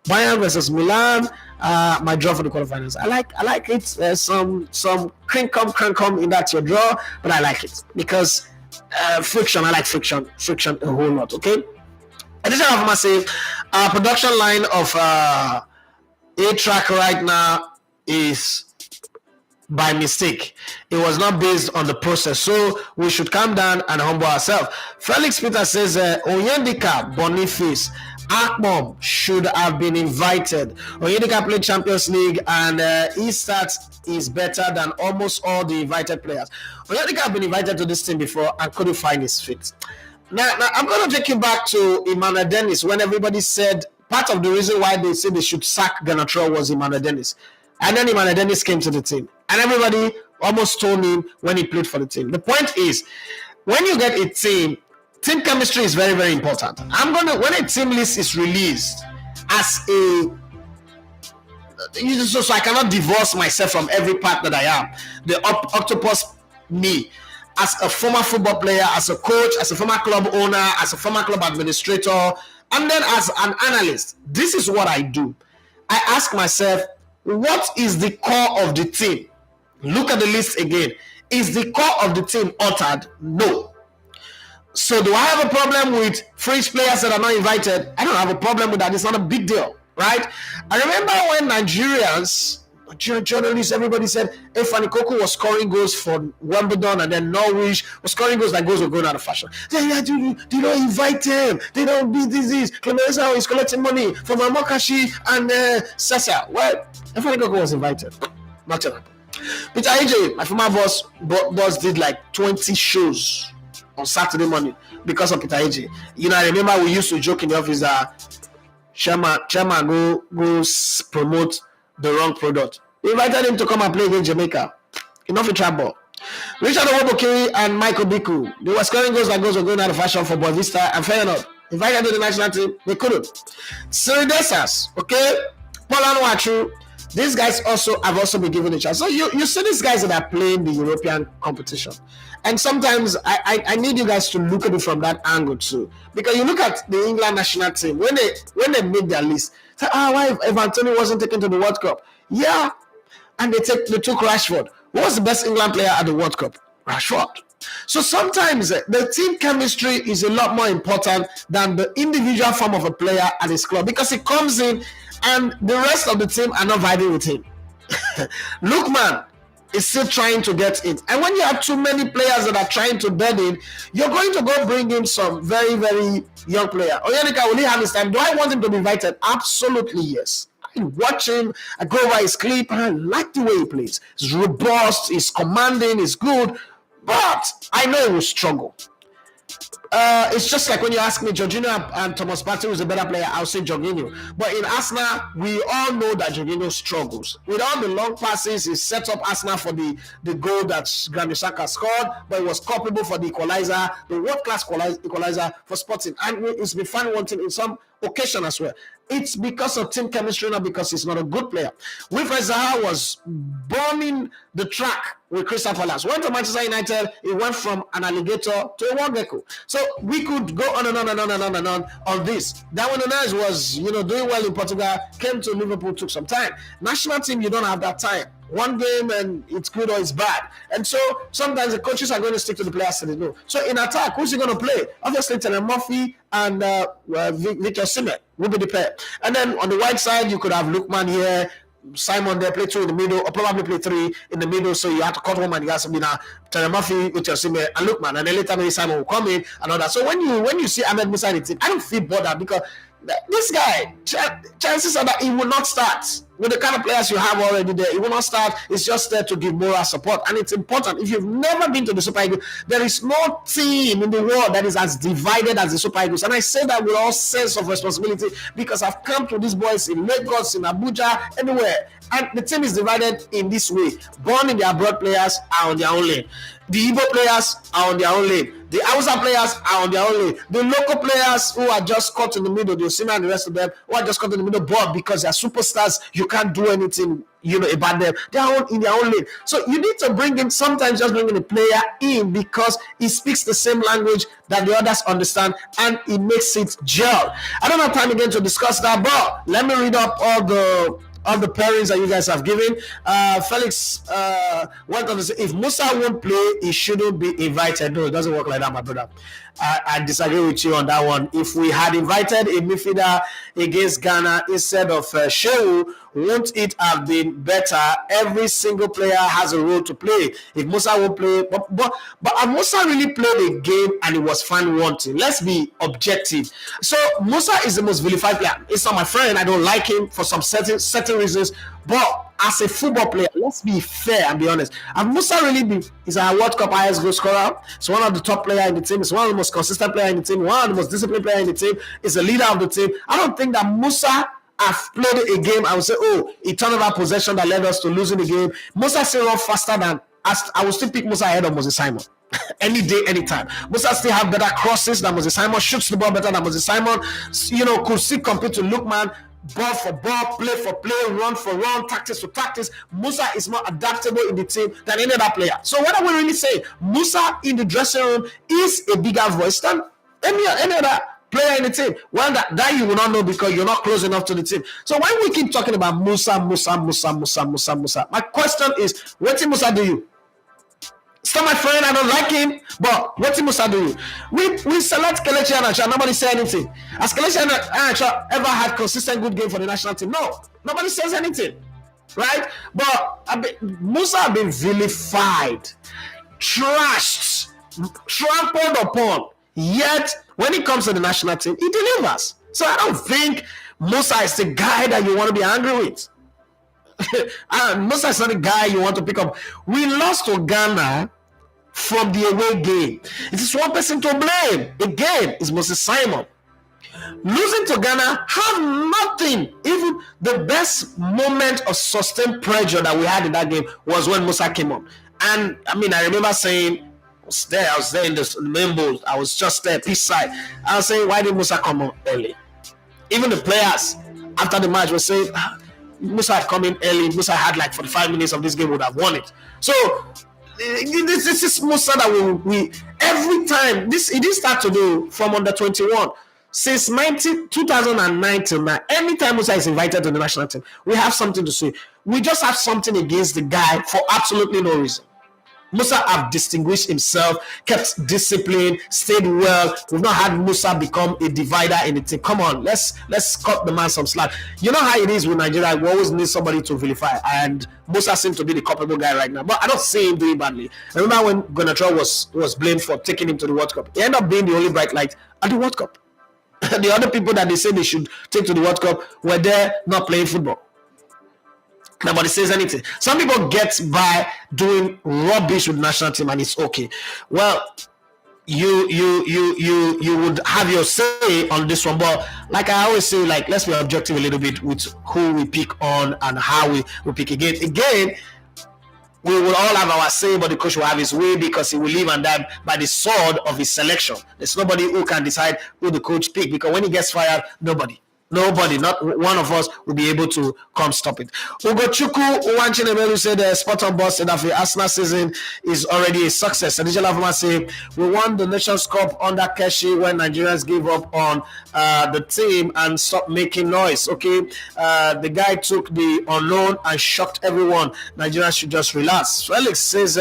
Bayern versus Milan. My draw for the quarterfinals. I like it. There's some crank in that your draw, but I like it because friction. I like friction a whole lot. Okay. I just have to say, production line of A-Track right now is by mistake. It was not based on the process, so we should calm down and humble ourselves. Felix Peter says Oyendika, Boniface, Akmom should have been invited. Oyedika played Champions League and his stats is better than almost all the invited players. Oyedika have been invited to this team before and couldn't find his fit. Now I'm going to take you back to Emmanuel Dennis when everybody said part of the reason why they said they should sack Ganacho was Emmanuel Dennis. And then Emmanuel Dennis came to the team. And everybody almost told him when he played for the team. The point is, when you get a team chemistry is very, very important. When a team list is released as so I cannot divorce myself from every part that I am. The octopus me, as a former football player, as a coach, as a former club owner, as a former club administrator, and then as an analyst. This is what I do. I ask myself, what is the core of the team? Look at the list again. Is the core of the team altered? No. So do I have a problem with French players that are not invited? I don't have a problem with that. It's not a big deal, right? I remember when Nigerian journalists, everybody said Fanny Koko was scoring goals for Wimbledon and then Norwich was scoring goals, like goals were going out of fashion. They don't invite him. They don't do this. Clemenza is collecting money from Amokashi and Sessa. Well, Fanny Koko was invited. Not enough. Peter AJ, my former boss did like 20 shows on Saturday morning because of Peter AJ. I remember we used to joke in the office that Chairman goes promote the wrong product. We invited him to come and play against Jamaica. Enough in trouble. Richard Owobokiri and Michael Biku, they were scoring goals like goals were going out of fashion for Boavista and fair enough. Invited to the national team, they couldn't. Siridesas, okay? Paul Anuachu, these guys have also been given a chance. So you see these guys that are playing the European competition. And sometimes I need you guys to look at it from that angle too. Because you look at the England national team, when they made their list, say, why if Anthony wasn't taken to the World Cup? Yeah. And they took Rashford. What was the best England player at the World Cup? Rashford. So sometimes the team chemistry is a lot more important than the individual form of a player at his club, because he comes in and the rest of the team are not vibing with him. Lookman is still trying to get in. And when you have too many players that are trying to bed in, you're going to go bring in some very, very young player. Oyenika, will he have his time? Do I want him to be invited? Absolutely, yes. I watch him, I go over his clip, and I like the way he plays. He's robust, he's commanding, he's good, but I know he will struggle. It's just like when you ask me, Jorginho and Thomas Partey is a better player, I'll say Jorginho. But in Arsenal, we all know that Jorginho struggles. With all the long passes, he set up Arsenal for the goal that Granit Xhaka scored, but it was culpable for the equalizer, the world-class equalizer for Sporting. And it's been fun wanting in some occasion as well. It's because of team chemistry, not because he's not a good player. Wilfred Zaha was bombing the track with Crystal Palace. Went to Manchester United, he went from an alligator to a war gecko. So we could go on and on and on and on and on this. Darwin Nunez was, doing well in Portugal, came to Liverpool, took some time. National team, you don't have that time. One game and it's good or it's bad. And so sometimes the coaches are going to stick to the players that they know. So in attack, who's he going to play? Obviously, Taylor Murphy and Victor Osimhen will be the pair. And then on the right side, you could have Lookman here, Simon there, play 2 in the middle, or probably play 3 in the middle. So you have to cut one man. You have to be now Taylor Murphy, Victor Osimhen, and Lookman. And then later maybe Simon will come in and all that. So when you see Ahmed Musa in the team, I don't feel bothered because this guy, chances are that he will not start with the kind of players you have already there. He will not start. It's just there to give moral support, and it's important. If you've never been to the Super Eagles, there is no team in the world that is as divided as the Super Eagles, and I say that with all sense of responsibility because I've come to these boys in Lagos, in Abuja, everywhere, and the team is divided in this way. Born in the abroad players are on their own lane. The Igbo players are on their own lane. The Hausa players are on their own lane. The local players who are just caught in the middle, the Osimhen and the rest of them, who are just caught in the middle, but because they're superstars, you can't do anything, about them. They are in their own lane. So you need to bring in, sometimes just bringing a player in because he speaks the same language that the others understand and it makes it gel. I don't have time again to discuss that, but let me read up all the pairings that you guys have given. Felix went on to say, if Musa won't play, he shouldn't be invited. No, it doesn't work like that, my brother. I disagree with you on that one. If we had invited a midfielder against Ghana instead of Shehu, won't it have been better? Every single player has a role to play. If Musa won't play, but Musa really played a game and it was fun wanting. Let's be objective. So Musa is the most vilified player. It's not my friend. I don't like him for some certain reasons. But as a football player, let's be fair and be honest. And Musa really is a World Cup highest goal scorer. He's one of the top players in the team. He's one of the most consistent players in the team. One of the most disciplined players in the team. He's a leader of the team. I don't think that Musa have played a game. I would say, he turned over possession that led us to losing the game. Musa still run faster than us. I would still pick Musa ahead of Moses Simon. Any day, anytime. Musa still have better crosses than Moses Simon. Shoots the ball better than Moses Simon. Could still compete to Lookman. Ball for ball, play for play, run for run, tactics for tactics. Musa is more adaptable in the team than any other player. So what are we really saying? Musa in the dressing room is a bigger voice than any other player in the team. Well, that you will not know because you're not close enough to the team. So when we keep talking about Musa, my question is, what did Musa do you? It's not my friend, I don't like him, but what did Musa do? We select Kelechi Iheanacho, nobody said anything. Has Kelechi Iheanacho ever had consistent good game for the national team? No, nobody says anything, right? But Musa has been vilified, trashed, trampled upon, yet when it comes to the national team, he delivers. So I don't think Musa is the guy that you want to be angry with. Musa is not the guy you want to pick up. We lost to Ghana from the away game. It is one person to blame. Again, is Moses Simon. Losing to Ghana have nothing. Even the best moment of sustained pressure that we had in that game was when Musa came on. And I remember saying, I was there in the main bowl. I was just there, this side. I was saying, why did Musa come on early? Even the players after the match were saying, Musa had come in early. Musa had like 45 minutes of this game, would have won it. So this is Musa that we every time it didn't start to do from under 21 since 2009 till now. Anytime Musa is invited to the national team, we have something to say. We just have something against the guy for absolutely no reason. Musa have distinguished himself, kept discipline, stayed well. We've not had Musa become a divider in the team. Come on, let's cut the man some slack. You know how it is with Nigeria. We always need somebody to vilify, and Musa seems to be the culpable guy right now. But I don't see him doing badly. I remember when Gonatrol was blamed for taking him to the World Cup. He ended up being the only bright light at the World Cup. The other people that they say they should take to the World Cup were there not playing football. Nobody says anything. Some people get by doing rubbish with national team and it's okay. Well, you would have your say on this one, but like I always say, like, let's be objective a little bit with who we pick on and how we pick again. We will all have our say, but the coach will have his way because he will live and die by the sword of his selection. There's nobody who can decide who the coach pick because when he gets fired, nobody. Nobody, not one of us, will be able to come stop it. Ugochukwu Uwanchinebelu said the spot on boss said that the Arsenal season is already a success. Adijala Avuma said we won the Nations Cup under Keshi when Nigerians gave up on the team and stopped making noise. Okay, the guy took the unknown and shocked everyone. Nigerians should just relax. Felix says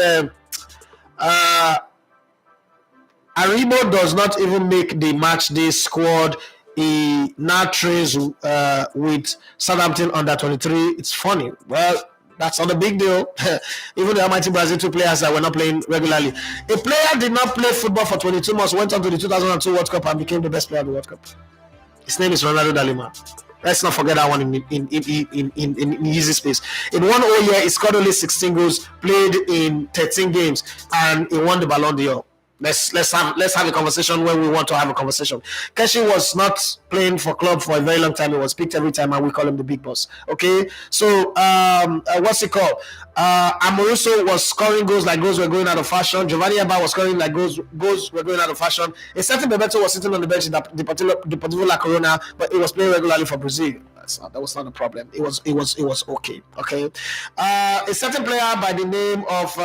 Aribo does not even make the match day squad. He now trains with Southampton under 23. It's funny. Well, that's not a big deal. Even the Almighty Brazil, 2 players that were not playing regularly. A player did not play football for 22 months, went on to the 2002 World Cup and became the best player of the World Cup. His name is Ronaldo Dalima. Let's not forget that one in easy space. In one whole year, he scored only 16 goals, played in 13 games, and he won the Ballon d'Or. Let's have a conversation when we want to have a conversation. Keshi was not playing for club for a very long time. He was picked every time, and we call him the big boss. Okay, so what's it called? Amoruso was scoring goals like goals were going out of fashion. Giovanni Abba was scoring like goals were going out of fashion. A certain Bebeto was sitting on the bench in the Deportivo La Corona, but he was playing regularly for Brazil. That was not a problem. It was okay. Okay, a certain player by the name of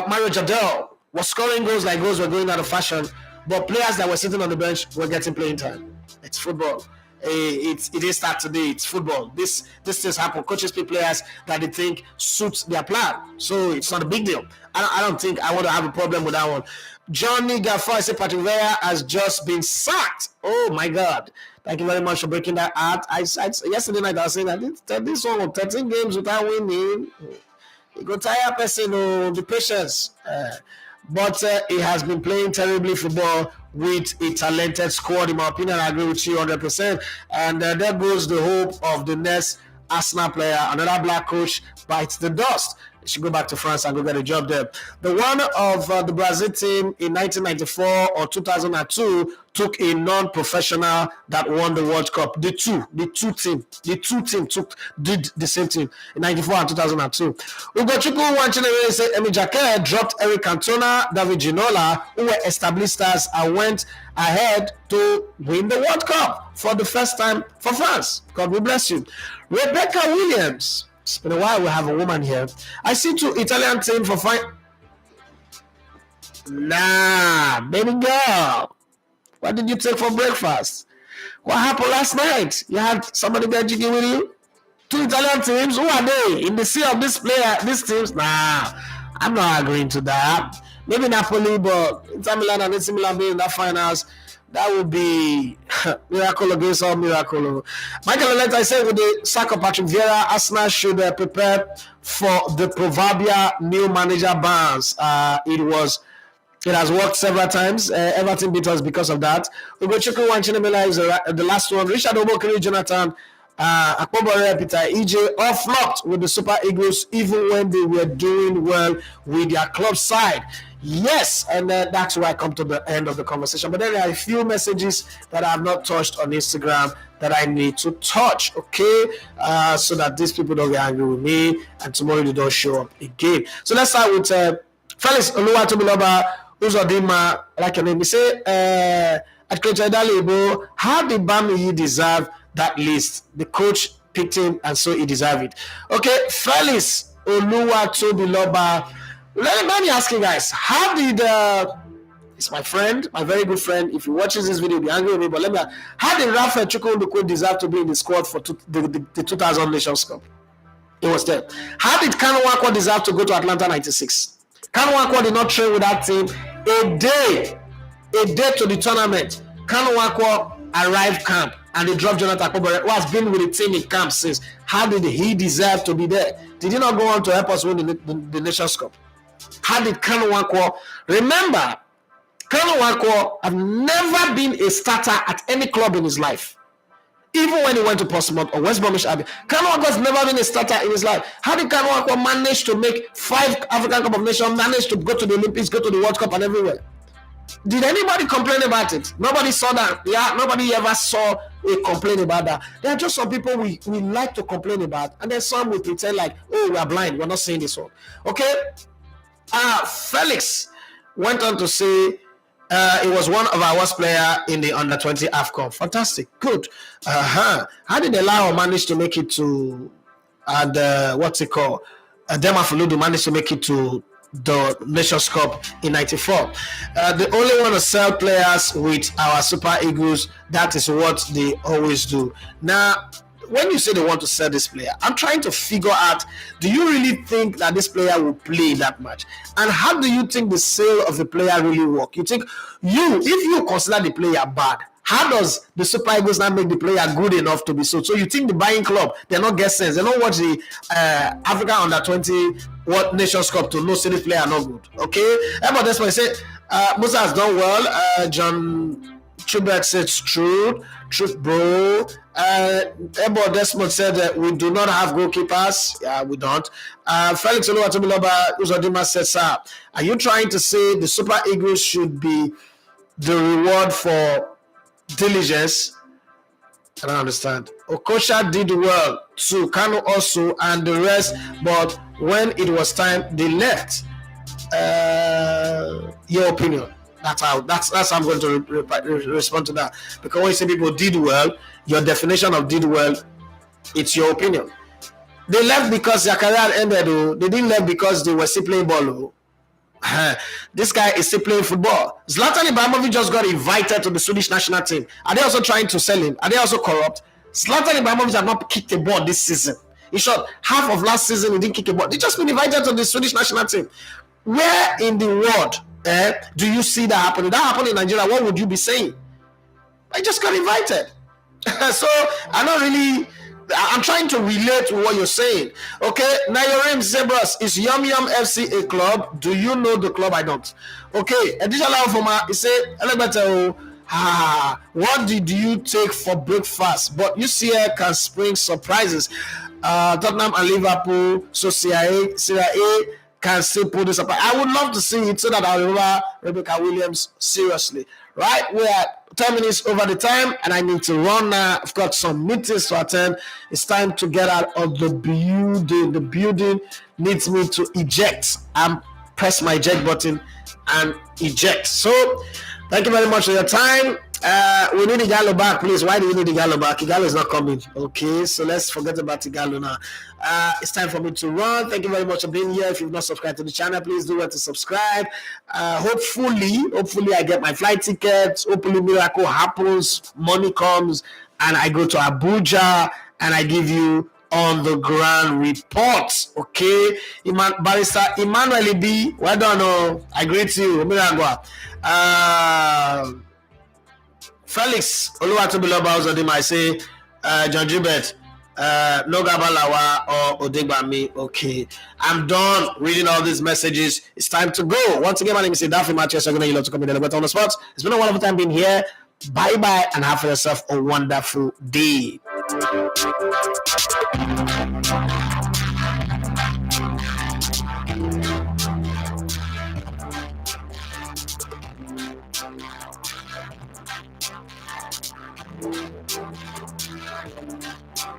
Mario Jardel was scoring goals like goals were going out of fashion, but players that were sitting on the bench were getting playing time. It's football. It is start today. It's football. This things happen. Coaches pick players that they think suits their plan, so it's not a big deal. I don't think I want to have a problem with that one. Johnny Gaffar said Patrick Vieira has just been sacked. Oh my God! Thank you very much for breaking that out. Yesterday night I was saying that this one 13 games without winning. You go tire person. The patience. But he has been playing terribly football with a talented squad. In my opinion, I agree with you 100%. And there goes the hope of the next Arsenal player. Another black coach bites the dust. He should go back to France and go get a job there. The one of the Brazil team in 1994 or 2002 took a non-professional that won the World Cup. The two team did the same thing in 94 and 2002. Ugochukwu Wanchinere said Emi Jake dropped Eric Cantona, David Ginola, who were established stars, and went ahead to win the World Cup for the first time for France. God will bless you. Rebecca Williams. It's been a while we have a woman here. I see 2 Italian teams for fine. Nah, baby girl. What did you take for breakfast? What happened last night? You had somebody get jiggy with you? 2 Italian teams? Who are they? In the sea of these teams? Nah, I'm not agreeing to that. Maybe Napoli, but Inter Milan and AC Milan being in that finals, that would be miracle against all miracle. Michael Arteta said with the sack of Patrick Vieira, Arsenal should prepare for the proverbial new manager bounce. It has worked several times. Everton beat us because of that. Ugochukwu Wanchinebela is the last one. Richard Obokiri, Jonathan, Akpobore, Peter, EJ all flopped with the Super Eagles even when they were doing well with their club side. Yes, and that's where I come to the end of the conversation. But then there are a few messages that I have not touched on Instagram that I need to touch, okay? So that these people don't get angry with me and tomorrow they don't show up again. So let's start with Felix Oluwatobiloba, Uzodima, like your name. He say, at Coach Adalebo, how did Bamiyi deserve that list? The coach picked him and so he deserved it. Okay, Felix Oluwatobiloba. Let me ask you guys, how did it's my friend, my very good friend, if he watches this video, he'll be angry with me, but how did Rafael Chukwuemeka deserve to be in the squad for the 2000 Nations Cup? It was there. How did Kanu Nwankwo deserve to go to Atlanta 96? Kanu Nwankwo did not train with that team a day to the tournament. Kanu Nwankwo arrived camp and they dropped Jonathan Akpobore, who has been with the team in camp since. How did he deserve to be there? Did he not go on to help us win the Nations Cup? How did Kanu Nwankwo? Remember, Kanu Nwankwo have never been a starter at any club in his life. Even when he went to Portsmouth or West Bromwich Albion, Kanu Nwankwo has never been a starter in his life. How did Kanu Nwankwo manage to make 5 African Cup of Nations, manage to go to the Olympics, go to the World Cup and everywhere? Did anybody complain about it? Nobody saw that. Yeah, nobody ever saw a complaint about that. There are just some people we like to complain about, and then some we pretend like, oh, we are blind, we're not saying this one. Okay? Felix went on to say It was one of our worst player in the under-20 AFCON. Fantastic, good. How did Elao manage to make it to what's it called? Dema Fuludu managed to make it to the Nations Cup in '94. They only want to sell players with our Super Eagles. That is what they always do. Now, when you say they want to sell this player, I'm trying to figure out, do you really think that this player will play that much? And how do you think the sale of the player really work? You think if you consider the player bad, how does the Super Eagles not make the player good enough to be sold? So you think the buying club, they're not get sense. They don't watch the Africa Under-20 World Nations Cup to know say the player not good. Okay? But that's why I say Musa has done well. John Chubek said it's true, bro. Ebo Desmond said that we do not have goalkeepers. Yeah, we don't. Felix Oluwatobiloba Uzodima said, sir, are you trying to say the Super Eagles should be the reward for diligence? I don't understand. Okosha did well too, Kanu also, and the rest, but when it was time, they left. Your opinion. That's how I'm going to respond to that. Because when you say people did well, your definition of did well, it's your opinion. They left because their career ended. They didn't leave because they were still playing ball. This guy is still playing football. Zlatan Ibrahimovic just got invited to the Swedish national team. Are they also trying to sell him? Are they also corrupt? Zlatan Ibrahimovic has not kicked a ball this season. In short, half of last season he didn't kick a ball. They just been invited to the Swedish national team. Where in the world do you see that happening? That happened in Nigeria. What would you be saying? I just got invited. So I'm trying to relate to what you're saying. Okay, Nayorim Zebras, is Yum Yum FC a club? Do you know the club? I don't. Okay, additional Alfoma, he said, what did you take for breakfast? But UCL can spring surprises. Tottenham and Liverpool, so Serie A can still pull this up. I would love to see it so that I'll remember Rebecca Williams seriously. Right, we're at 10 minutes over the time, and I need to run now. I've got some meetings to attend. It's time to get out of the building. The building needs me to eject. Press my eject button and eject. So, thank you very much for your time. We need Igalo back, please. Why do we need Igalo back? Igalo is not coming. Okay, so let's forget about Igalo now. It's time for me to run. Thank you very much for being here. If you've not subscribed to the channel, please do well to subscribe. Hopefully I get my flight tickets. Hopefully miracle happens, money comes, and I go to Abuja and I give you on the ground reports. Okay, Barrister Emmanuel B. Well done. I greet you. Felix Oluwatobiloba Uzodima, I say John Gilbert, no Gabalawa or Odegbami. Okay, I'm done reading all these messages. It's time to go. Once again, my name is Daffy Matches. I'm going to love to come in the on the spot. It's been a wonderful time being here. Bye bye, and have for yourself a wonderful day.